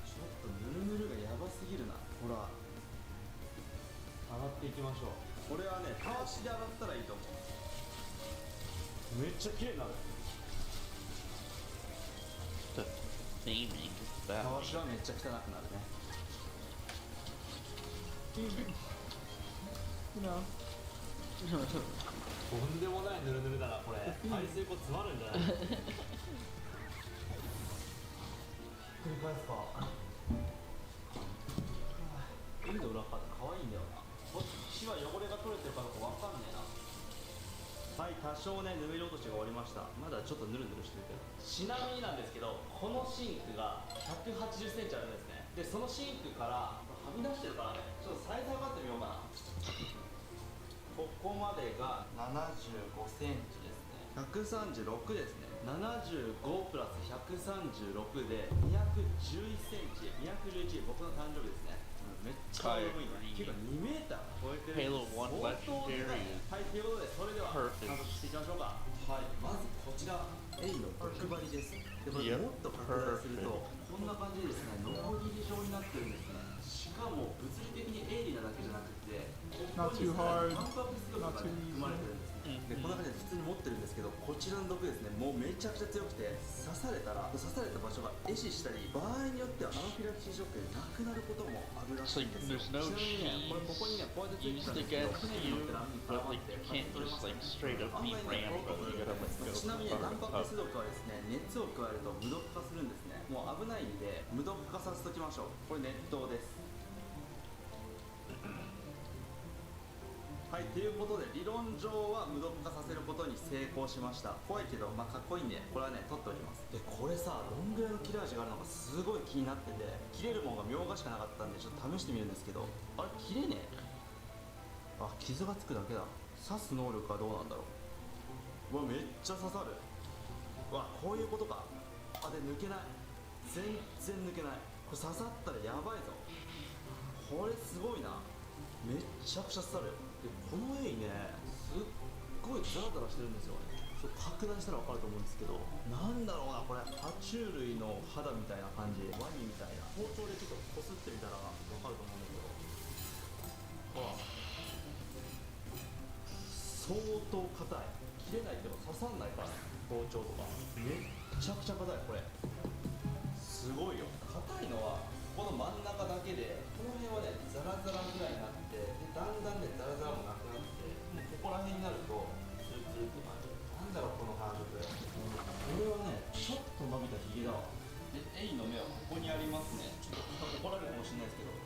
ちょっとヌルヌルがやばすぎるな。ほら洗っていきましょう。これはねたわしで洗ったらいいと思う。めっちゃ綺麗になる。 the theming is た bad. わしはめっちゃ汚くなるね。 You know. とんでもないヌルヌルだなこれ。排水溝詰まるんじゃない？繰り返すか。海の裏側って可愛いんだよな。こっちは汚れが取れてるかどうかわかんねえな。はい、多少ね、ぬめり落としが終わりました。まだちょっとヌルヌルしてるけど。ちなみになんですけど、このシンクが180センチあるんですね。で、そのシンクからはみ出してるからね、ちょっとサイズ測ってみようかな。ここまでが75センチですね。136ですね。75プラス136で211センチ。211、僕の誕生日ですね。めっちゃ重いね。結構2メーター超えてる。Halo 1 Legendary はい、ということで、それでは観察していきましょうか。はい、まずこちら、エイの毒針です。で、これもっと拡大すると、こんな感じでですね、ノコギリ状になってるんですね。しかも物理的に鋭利なだけじゃなくて、ここにですね、タンパク質とかがね、含まれてるんですね。で、こんな感じで普通に持ってるんですけど、こちらの毒ですね、もうめちゃくちゃ強くて、刺された場所が壊死したり、場合によってはアナフィラキシーショックで亡くなることもあるらしいんですよ。 There's no ちなみにね、これここにね、こうやってついて used たんですけど、 against 船に you, 乗ってる網に絡 but まっ like て you can't 取れ just ました like ね。 straight up 案 beat 外ね、 ram こ them. ういう You こと gotta が like ちなみに go タンパ far ク質 up. 毒はですね、熱を加えると無毒化するんですね。もう危ないんで無毒化させときましょう。これ熱湯です。はい、ということで理論上は無毒化させることに成功しました。怖いけど、まあ、かっこいいんでこれはね取っておきます。でこれさ、どんぐらいの切れ味があるのかすごい気になってて、切れるものがみょうがしかなかったんでちょっと試してみるんですけど、あれ切れねえ。あ、傷がつくだけだ。刺す能力はどうなんだろう。うわ、めっちゃ刺さる。うわ、こういうことか。あ、で抜けない。全然抜けない。これ刺さったらやばいぞ。これすごいな。めっちゃくちゃ刺さる。でこのエイね、すっごいザラザラしてるんですよね。ちょっと拡大したら分かると思うんですけど、なんだろうな、これ爬虫類の肌みたいな感じ、ワニみたいな。包丁でちょっとこすってみたら分かると思うんだけど、あ、相当硬い。切れないけど刺さんないからね、包丁とか。めっちゃくちゃ硬い。これすごいよ。硬いのはこの真ん中だけで、この辺はねザラザラぐらいになって、でだんだんねザラザラもなくなって、もうここら辺になるとツルツルって感じ。なんだろうこの感触。これはねちょっと伸びたヒゲだわ。でエイの目はここにありますね。ちょっと怒られるかもしれないですけど、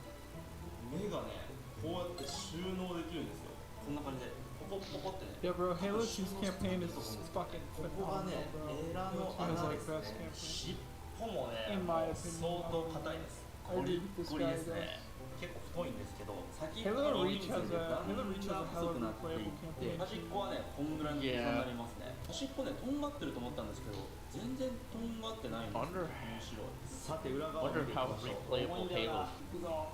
目がねこうやって収納できるんですよ。こんな感じでポコポコってね。 Yeah, bro, Halo 2's campaign is fucking ここが phenomenal, ね bro. エラ Halo の 2 has 穴 like です best ね。 campaign. 尻尾もね In my opinion, 相当硬いです。 I ゴリ agree with this ゴリ guy, ですね。 guys. 結構太いんですけど、先っ Halo ぽの Reach 人 has 数で a だん Halo Reach だ has ん a 細 hell く of な a ってい playable って、 campaign. 端っこはねこんぐらいの大きさになりますね。端っこねとんがってると思ったんですけど、全然とんがってないんですよ。 Wonder 面白い。さて裏側を Wonder 見ていき how ましょう。 replayable Halo 行くぞ。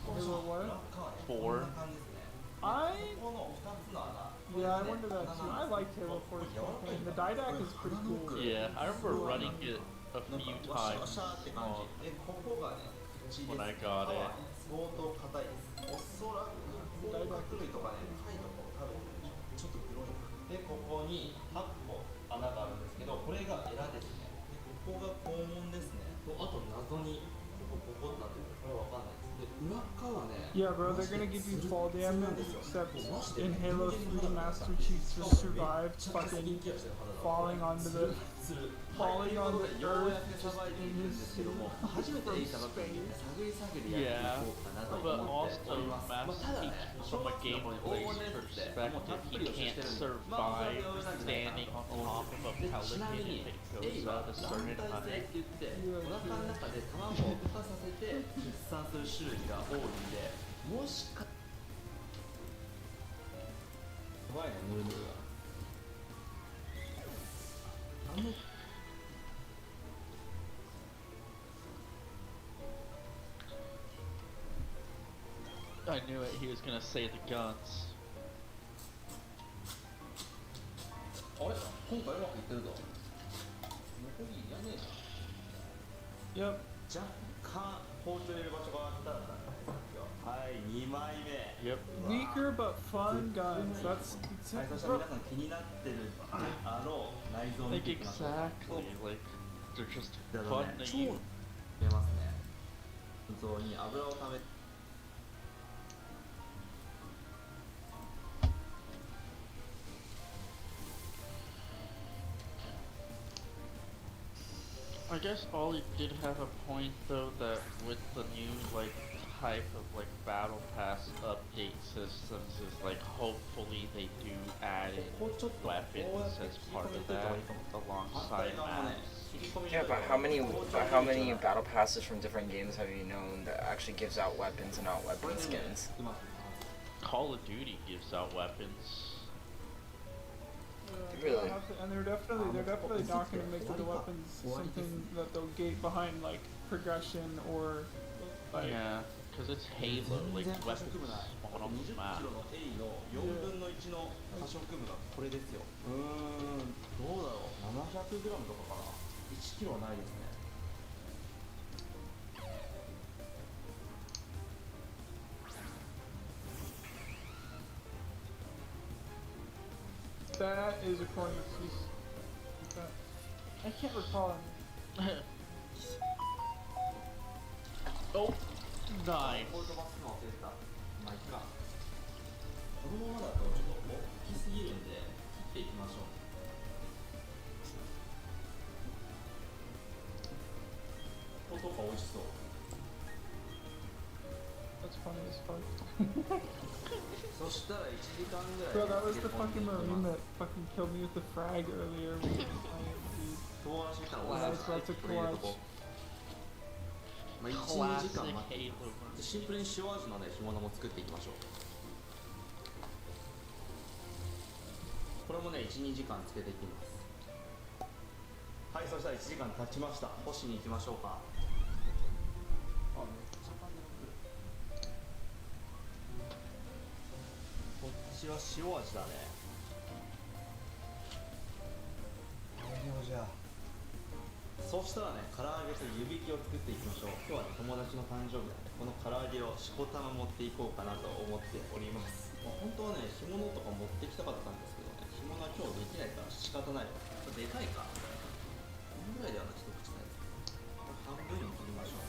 Halo what? 裏側ねこ 4んな感じですね。 I この2つの穴。 Yeah, I wonder that too. I liked Halo 4's campaign. The Didac is pretty cool. Yeah, I remember running it a few ワシャワ times シャって感じ。でここがね口です。 when I got it. 相当硬いです。おそらく甲殻類とかね、貝とかを食べてるでしょ。ちょっと黒いな。でここに8個穴があるんですけど、これがエラですね。でここが肛門ですね。とあと謎にここってなってる。これわかんないです。で裏側ね。 Yeah, bro, they're gonna give you fall damage, except in Halo 3, Master Chief just survived fucking falling onto the earth just in his suit 初めて from エイさばくんで space. 探り探りやっていこうかなと But 思ってお also ります。 Master Chief, from a gameplay's perspective, he can't survive standing on top of a pelican if it goes out a certain 団体性 height. って言ってお腹の中で卵を孵化させて出産する種類が多いんで、もしかやばいね、ヌルヌルが。I knew it, he was gonna say the guns. あれ今回うまくいってるぞ。残りいらねえな。 Yep. 若干包丁入れる場所があったらはい、2枚目。 Yep. Weaker but fun guns. That's はい、そしたら皆さん気になってるであろう内臓を見 Like ていきましょう。 exactly, like they're just だから fun ね、 to 超 use. 出ますね。臓に油をため guess Ollie did have a point though that with the new like type of like battle pass update systems is like hopefully they do add in weapons as part of that alongside maps. Yeah, but how many battle passes from different games have you known that actually gives out weapons and not weapon skins? Call of Duty gives out weapons. Really? And they're definitely not going to make the weapons something that they'll gate behind like progression or like. Yeah, because it's Halo, like weapons spawn on the map. 4分の1の可食部がこれですよ。どうだろう。700g とかかな。1キロはないですね。That is according to I can't recall it. Oh, nice. これ飛ばすの忘れてた。まあいっか。このままだとちょっと大きすぎるんで切っていきましょう。音が美味しそう。That's funny as fuck. そしたら1時間ぐらい Bro, that was the fucking marine that fucking killed me with the frag earlier. When I was playing, dude. 友達来たら When I was about to これ入れとこ clutch. う。まあ、1、2時間 Classic 待って Halo. シンプルに塩味のね干物も作っていきましょう。これもね 1,2 時間つけていきます。はい、そしたら1時間経ちました。干しに行きましょうか。あ、めっちゃ感じがくる。こっちは塩味だね。じゃあそうしたらね、唐揚げと湯引きを作っていきましょう。今日はね、友達の誕生日なんで、この唐揚げをしこたま持っていこうかなと思っております。まあ、本当はね、干物とか持ってきたかったんですけどね、干物は今日できないから仕方ないわ。これでかいか。このぐらいではな、一口サイズ。これ半分に切りましょう。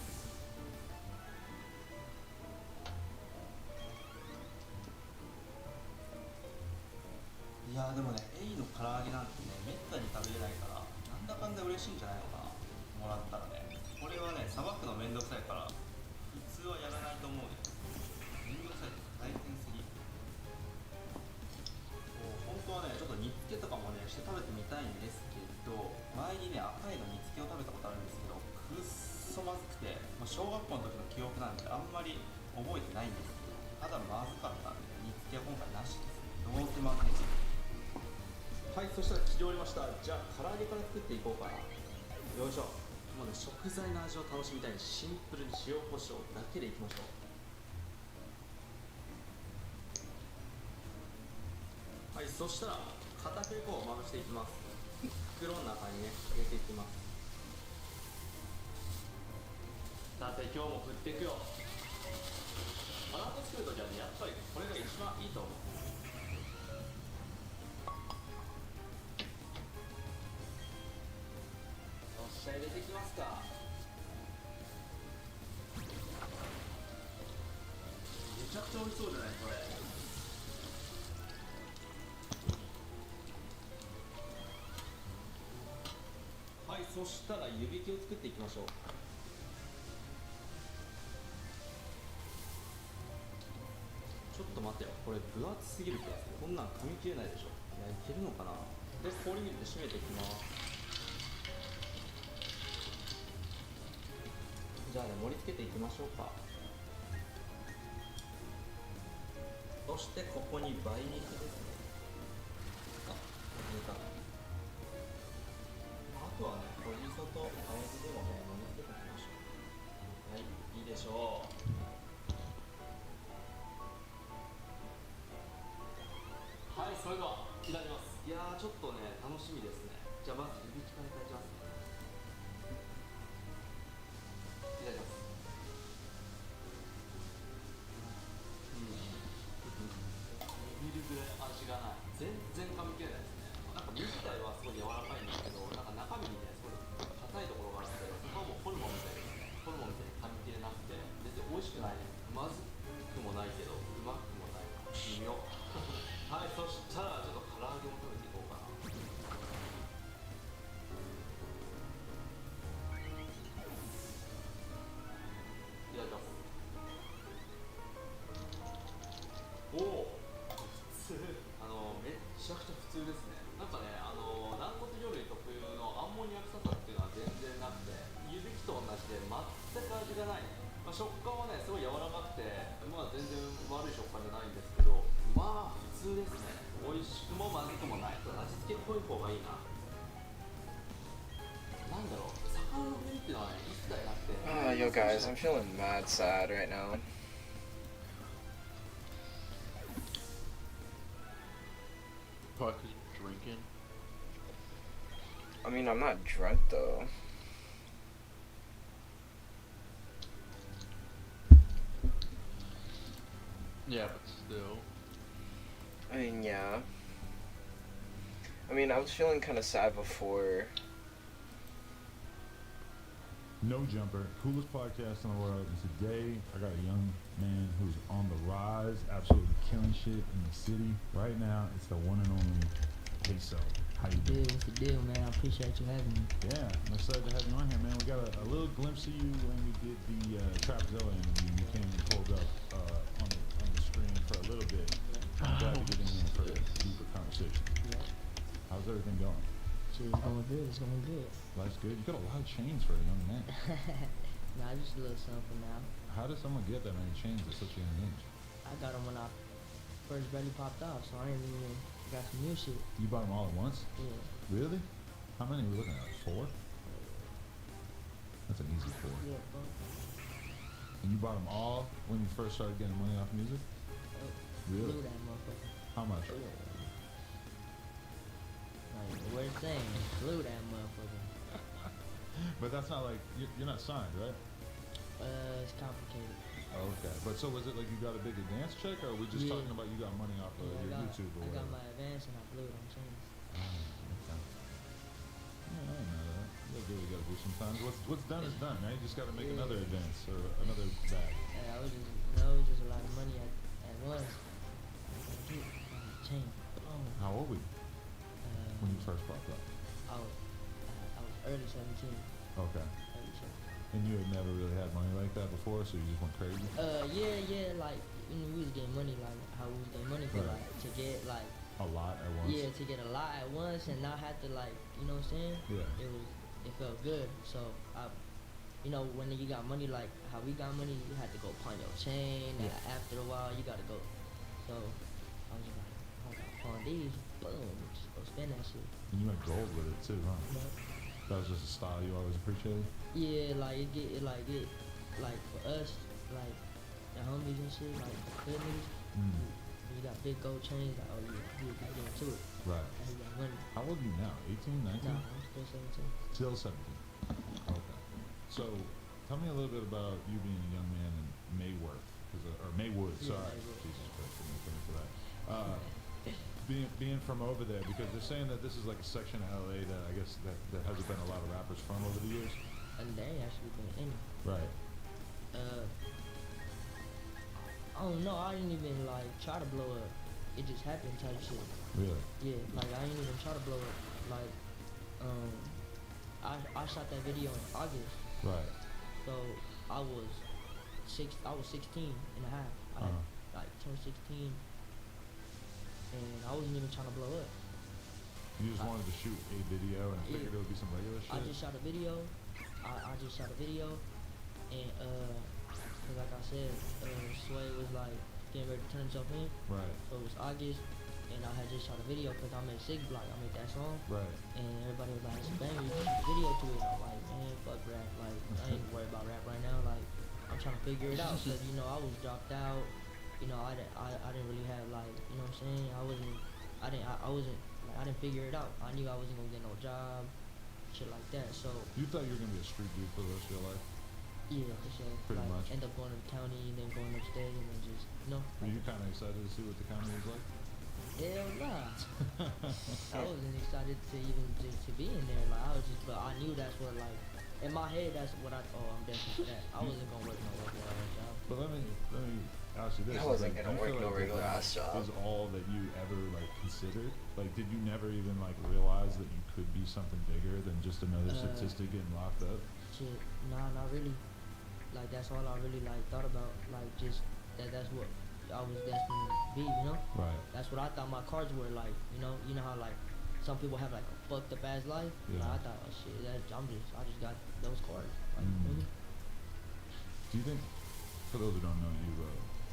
いやーでもね、エイの唐揚げなんてね、めったに食べれないから、なんだかんだ嬉しいんじゃないのかな、もらったらね。これはね、さばくのめんどくさいから、普通はやらないと思うよ。めんどくさいって大変すぎ。本当はね、ちょっと煮付けとかもね、して食べてみたいんですけど、前にね、赤いの煮付けを食べたことあるんですけど、くっそまずくて、まあ、小学校の時の記憶なんで、あんまり覚えてないんですけど、ただまずかったんで、煮付けは今回なしです。どうせまずいです。はい、そしたら切り終わりました。じゃあ唐揚げから作っていこうかな。よいしょ。もうね、食材の味を楽しみたいんで、シンプルに塩コショウだけでいきましょう。はい、そしたら片栗粉をまぶしていきます。袋の中にね、入れていきます。さて、今日も振っていくよ。バランス作るときはね、やっぱりこれが一番いいと思う。入れていきますか。めちゃくちゃ美味しそうじゃないこれ。はい、そしたら湯引きを作っていきましょう。ちょっと待ってよ、これ分厚すぎる気がする。こんなん噛み切れないでしょ。いや、いけるのかな。で、氷水で締めていきます。じゃあね、盛り付けていきましょうか。そしてここに梅肉ですね。あ、入れた。あとはね、小味噌と大豆でもね、盛り付けていきましょう。はい、いいでしょう。はい、それではいただきます。いやー、ちょっとね、楽しみですね。じゃあまず湯引きからいただきますね。いただきます。ビビるぐらい味がない。全然噛み切れないですね。なんか身自体はすごい柔らかいんですけど、なんか中身にね、すごい硬いところがあって、そこはもうホルモンみたいに噛み切れなくて、全然美味しくないです。まずくもないけど、うまくもない。微妙。はい、そしたらちょっと唐揚げも食べていこうかな。じゃないね、まあ、食感はねすごい柔らかくて、まあ全然悪い食感じゃないんですけど、まあ普通ですね。美味しくもまずくもない。味付け濃い方がいいな。なんだろう、魚の風味っていうのはね一切なくて。Yo guys, I'm feeling mad sad right now. Probably 'cause you're drinking. I mean, I'm not drunk though. Yeah, but still. I mean, yeah. I mean, I was feeling kind of sad before. No Jumper, coolest podcast in the world. And today, I got a young man who's on the rise, absolutely killing shit in the city. Right now, it's the one and only Peso. How you doing? What's the deal, man? I appreciate you having me. Yeah, I'm excited to have you on here, man. We got a little glimpse of you when we did the Trapzilla interview. You came and pulled up on the screen for a little bit. I'm glad to get in here for a deeper conversation. Yeah. How's everything going? Shit, it's going good. It's going good. Life's good. You got a lot of chains for a young man. Nah, just a little something for now. How does someone get that many chains at such a young age? I got them when I first barely popped off, so I ain't even got some new shit. You bought them all at once? Yeah. Really? How many are we looking at? Like 4? That's an easy 4. Yeah, bro. And you bought them all when you first started getting money off music? Really? Blew that motherfucker. How much? Like, we're saying, blew that motherfucker. But that's not like, you're not signed, right? It's complicated. Okay. But so was it like you got a big advance check, or are we just Yeah. talking about you got money off of your YouTube or I got whatever? my advance and I blew it on chains. Okay. Yeah, I didn't know that. You gotta do what you gotta do sometimes. What's done is done, right? You just gotta make Yeah. another advance or another bag. And I was just, it was just a lot of money at once. Chain. Oh. How old were you when you first popped up? I was early 17. Okay. Early 17. And you had never really had money like that before, so you just went crazy? Yeah, like, we was getting money, like, how we was getting money for, Right. like, to get, like, A lot at once? yeah, to get a lot at once and not have to, like, you know what I'm saying? Yeah. It felt good. So, when you got money, like, how we got money, you had to go pawn your chain, and after a while, you gotta go. So, I was just like, I gotta pawn these, boom, just go spend that shit. And you went gold with it too, huh? You know? That was just a style you always appreciated? Yeah, like like for us, like the homies and shit, like the hood niggas, you got big gold chains, like oh yeah, you got into it. Right. And he got money. How old are you now? 18, 19? Nah, I'm still 17. Still 17. Okay. So, tell me a little bit about you being a young man in Mayworth, or Maywood, Yeah, sorry. Maywood. Jesus Christ, I'm looking for that. Being from over there, because they're saying that this is like a section of LA that I guess that hasn't been a lot of rappers from over the years. And they ain't actually been in it. Right. I don't know, I didn't even like try to blow up. It just happened type shit. Really? Yeah, like I ain't even try to blow up. Like, I shot that video in August. Right. So I was 16 and a half. I had like turned 16 and I wasn't even trying to blow up. You just wanted to shoot a video and figured it would be some regular shit? I just shot a video. I just shot a video and cause like I said, Sway was like getting ready to turn himself in. Right. So it was August and I had just shot a video cause I made Six Block, I made that song. Right. And everybody was like, it's a banger, you should shoot a video to it. I'm like, man, fuck rap. Like, I ain't worried about rap right now. Like, I'm trying to figure it out. Cause, I was dropped out. I didn't really have like, you know what I'm saying? I didn't figure it out. I knew I wasn't gonna get no job, shit like that. So You thought you were gonna be a street dude for the rest of your life? yeah, for sure. Pretty like, much. End up going to the county and then going upstate and then just, Were you kind of excited to see what the county was like? hell nah. I wasn't excited to even to be in there. Like but I knew that's what like in my head that's what I'm destined for that. I wasn't gonna work no regular job. But let me ask you this. I wasn't like, gonna do you work feel no like regular that ass job. was all that you ever like considered? Like, did you never even like realize that you could be something bigger than just another statistic getting locked up? Shit, nah, not really. Like that's all I really like thought about. Like just that's what I was destined to be, Right. That's what I thought my cards were like, you know how like some people have like a fucked up ass life. Yeah. Like, I thought, oh shit, I just got those cards. Like, Do you think, for those who don't know you,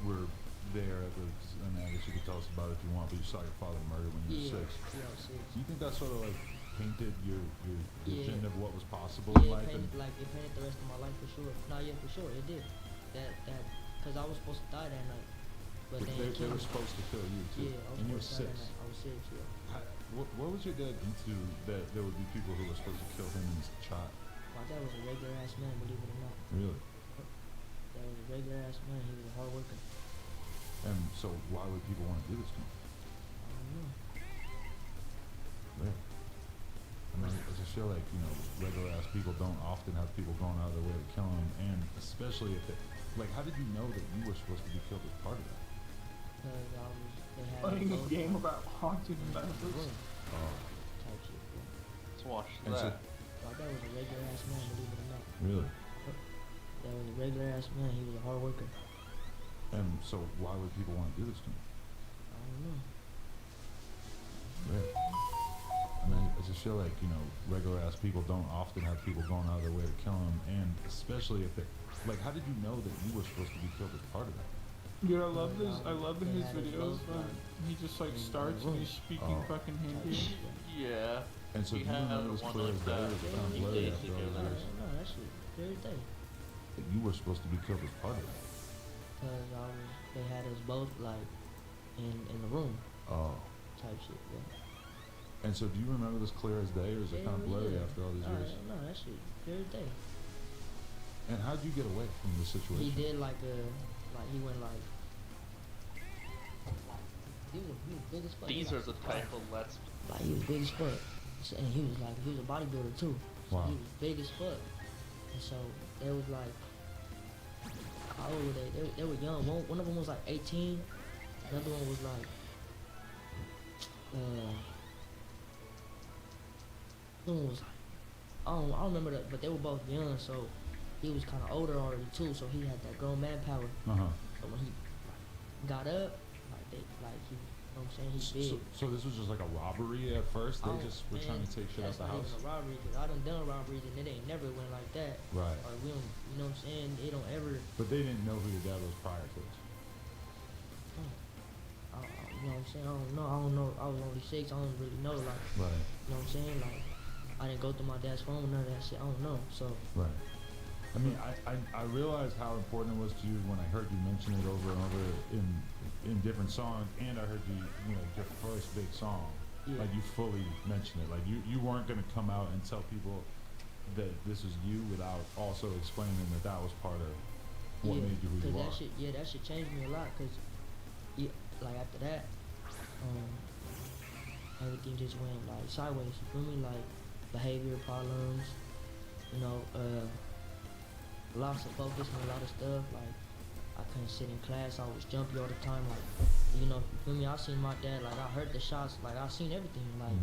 were there at the, and I guess you could tell us about it if you want, but you saw your father murdered when you were 6. Yeah, I was 6. Do you think that sort of like painted your vision of what was possible in Yeah, life? it painted the rest of my life for sure. No, yeah, for sure, it did. Cause I was supposed to die that night, but then they were supposed to kill you too. Yeah, I was and you were supposed to 6. die that night. I was 6, yeah. What was your dad into that there would be people who were supposed to kill him and his child? My dad was a regular ass man, believe it or not. Really? Dad was a regular ass man. He was a hard worker. And so why would people want to do this to him? I don't know. Yeah. I mean, I just feel like, you know, regular ass people don't often have people going out of their way to kill them, and especially if they, like, how did you know that you were supposed to be killed as part of that? Cause they had Playing a both game like, about haunted members. Oh. type shit, yeah. Let's watch And so, that. My dad was a regular ass man, believe it or not. really? Dad was a regular ass man. He was a hard worker. And so why would people want to do this to him? I don't know. Yeah. I mean, I just feel like, you know, regular ass people don't often have people going out of their way to kill them, and especially if they, like, how did you know that you were supposed to be killed as part of that? Dude, I love this. I love They his had his videos. both, like, He just like in the starts and room. he's speaking Oh. fucking Hindi. Yeah. And so He do you had remember as one clear like as day, or that. is it Yeah, kind of he blurry did, after he all did. these years? No, that shit, every day. That you were supposed to be killed as part of that? Cause they had us both like in the room Oh. type shit, yeah. And so do you remember this clear as day, or is it kind of Hell blurry yeah. after all these years? No, that shit every day. And how'd you get away from the situation? He did like he went like he was big as fuck. These are the type of let's. Like he was big as fuck. So, and he was a bodybuilder too. So Wow. he was big as fuck. And so they was like, how old were they? They were young. One of them was like 18. Another one was like, one was like, I don't remember that, but they were both young. So he was kind of older already too. So he had that grown man power. Uh-huh. So when he got up, he, you know what I'm saying, he's big. So this was just like a robbery at first? They Oh, just were man, trying to take shit out that's the not house? even a robbery, cause I done robberies and it ain't never went like that. Right. Or we don't, you know what I'm saying? They don't ever. But they didn't know who your dad was prior to this? You know what I'm saying? I don't know. I was only 6. I don't really know. Like, Right. you know what I'm saying? Like, I didn't go through my dad's phone or none of that shit. I don't know. So. Right. I mean, I realized how important it was to you when I heard you mention it over and over in different songs, and I heard you know, your first big song, Yeah. like you fully mentioned it. Like you weren't gonna come out and tell people that this was you without also explaining that was part of what made you who you are. That shit changed me a lot. Cause, like after that, everything just went like sideways. You feel me? Like behavior problems, you know, loss of focus on a lot of stuff. Like I couldn't sit in class. I was jumpy all the time. Like, you know, you feel me? I seen my dad. Like I heard the shots. Like I seen everything. Like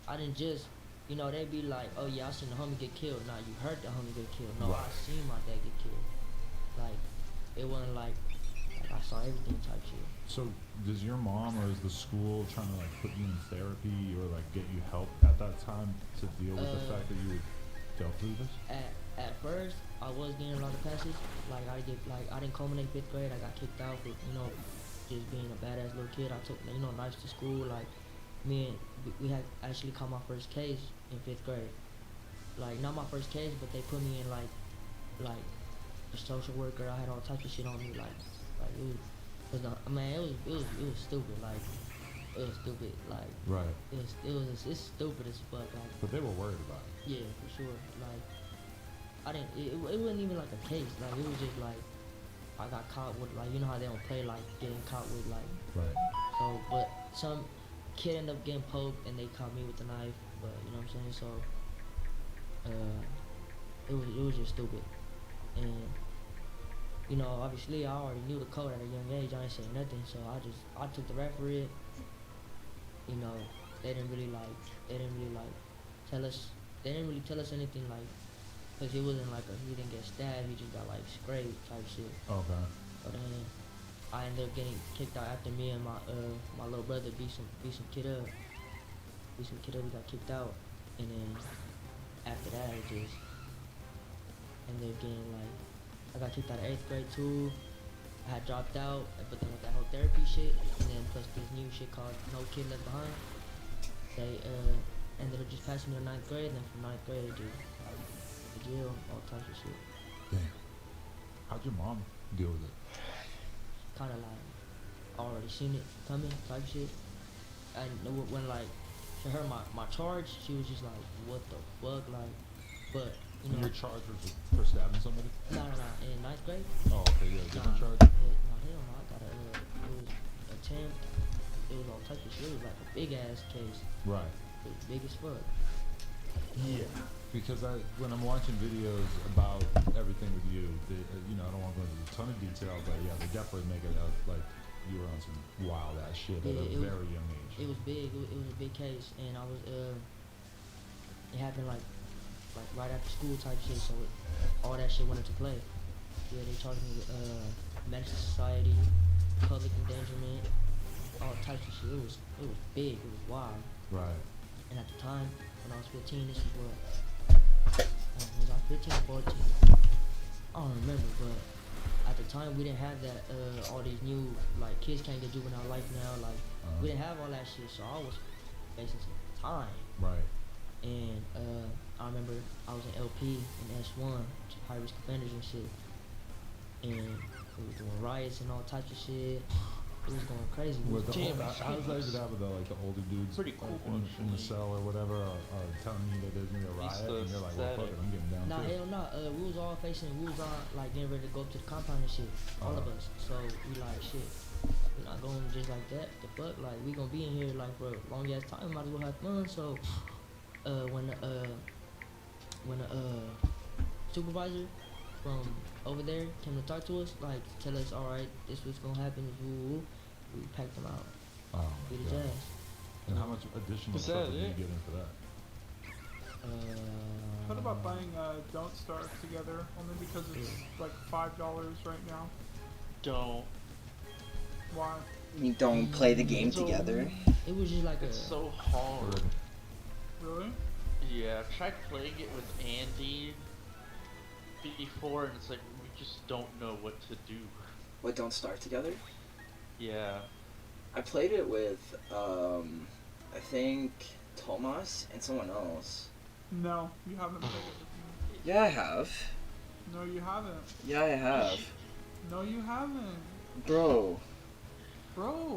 I didn't just, you know, they be like, oh yeah, I seen the homie get killed. Nah, you heard the homie get killed. No, I seen my dad get killed. Like it wasn't like I saw everything type shit. So does your mom or is the school trying to like put you in therapy or like get you help at that time to deal with the fact that you dealt through this? At first, I was getting a lot of passes. Like I didn't culminate 5th grade. I got kicked out for, you know, just being a badass little kid. I took, you know, knives to school. Like we had actually caught my first case in 5th grade. Like not my first case, but they put me in like a social worker. I had all types of shit on me. Like it was. Cause it was stupid. Like it was stupid. Like right. It's stupid as fuck. Like, but they were worried about it. Yeah, for sure. Like I didn't. It wasn't even like a case. Like it was just like I got caught with, like, you know how they don't play like getting caught with like. Right. So, but some kid ended up getting poked and they caught me with the knife. But you know what I'm saying. So it was just stupid. And you know, obviously, I already knew the code at a young age. I ain't saying nothing, so I took the rap for it. You know, they didn't really tell us. They didn't really tell us anything like, cause it wasn't like he didn't get stabbed. He just got like scraped type shit. Okay. But then I ended up getting kicked out after me and my little brother beat some kid up. We got kicked out, and then after that, it just ended up getting like I got kicked out of 8th grade too. I had dropped out, but then with that whole therapy shit, and then plus this new shit called No Kid Left Behind, they ended up just passing me to 9th grade, and then from 9th grade, dude, the jail, all types of shit. Damn. How'd your mom deal with it? Kind of like already seen it coming type shit. And when like she heard my charge, she was just like, what the fuck, like, but you know. Your charge was for stabbing somebody? No, in 9th grade. Oh, okay, yeah, different charge. No, hell no, I got it was attempt. It was all types of shit. It was like a big ass case. Right. It was big as fuck. Yeah. Because when I'm watching videos about everything with you, you know, I don't want to go into a ton of detail, but yeah, they definitely make it like you were on some wild ass shit at a very young age. It was big. It was a big case, and I was it happened like right after school type shit. So all that shit went into play. Yeah, they charged me with medical society, public endangerment, all types of shit. It was big. It was wild. Right. And at the time, when I was 15, this is what was I 15 or 14? I don't remember, but at the time we didn't have that all these new like kids can't get juvenile life now. Like we didn't have all that shit, so I was facing some time. Right. And I remember I was in LP and S1, high risk offenders and shit, and we were doing riots and all types of shit. It was going crazy. How does that even happen though? Like the older dudes Pretty cool, in the cell or whatever are telling you that there's gonna be a riot, and you're like, well, fuck it, I'm getting down Nah, too. hell no. We was all like getting ready to go up to the compound and shit. All of us. So we like, shit, we're not going just like that. The fuck, like we gonna be in here like for a long ass time. Might as well have fun. So when the supervisor from over there came to talk to us, like tell us, all right, this was gonna happen. We packed them out. Oh, Beat his ass. And how much additional stuff did you get in for that? What about buying Don't Starve Together? Only because it's like $5 right now. Don't. Why? You don't play the game together. It was just like it's so hard. Really? Yeah, I've tried playing it with Andy before, and it's like we just don't know what to do. What, Don't Starve Together? Yeah. I played it with, I think, Tomas and someone else. No, you haven't played it with me. Yeah, I have. No, you haven't. Yeah, I have. No, you haven't. Bro. Bro.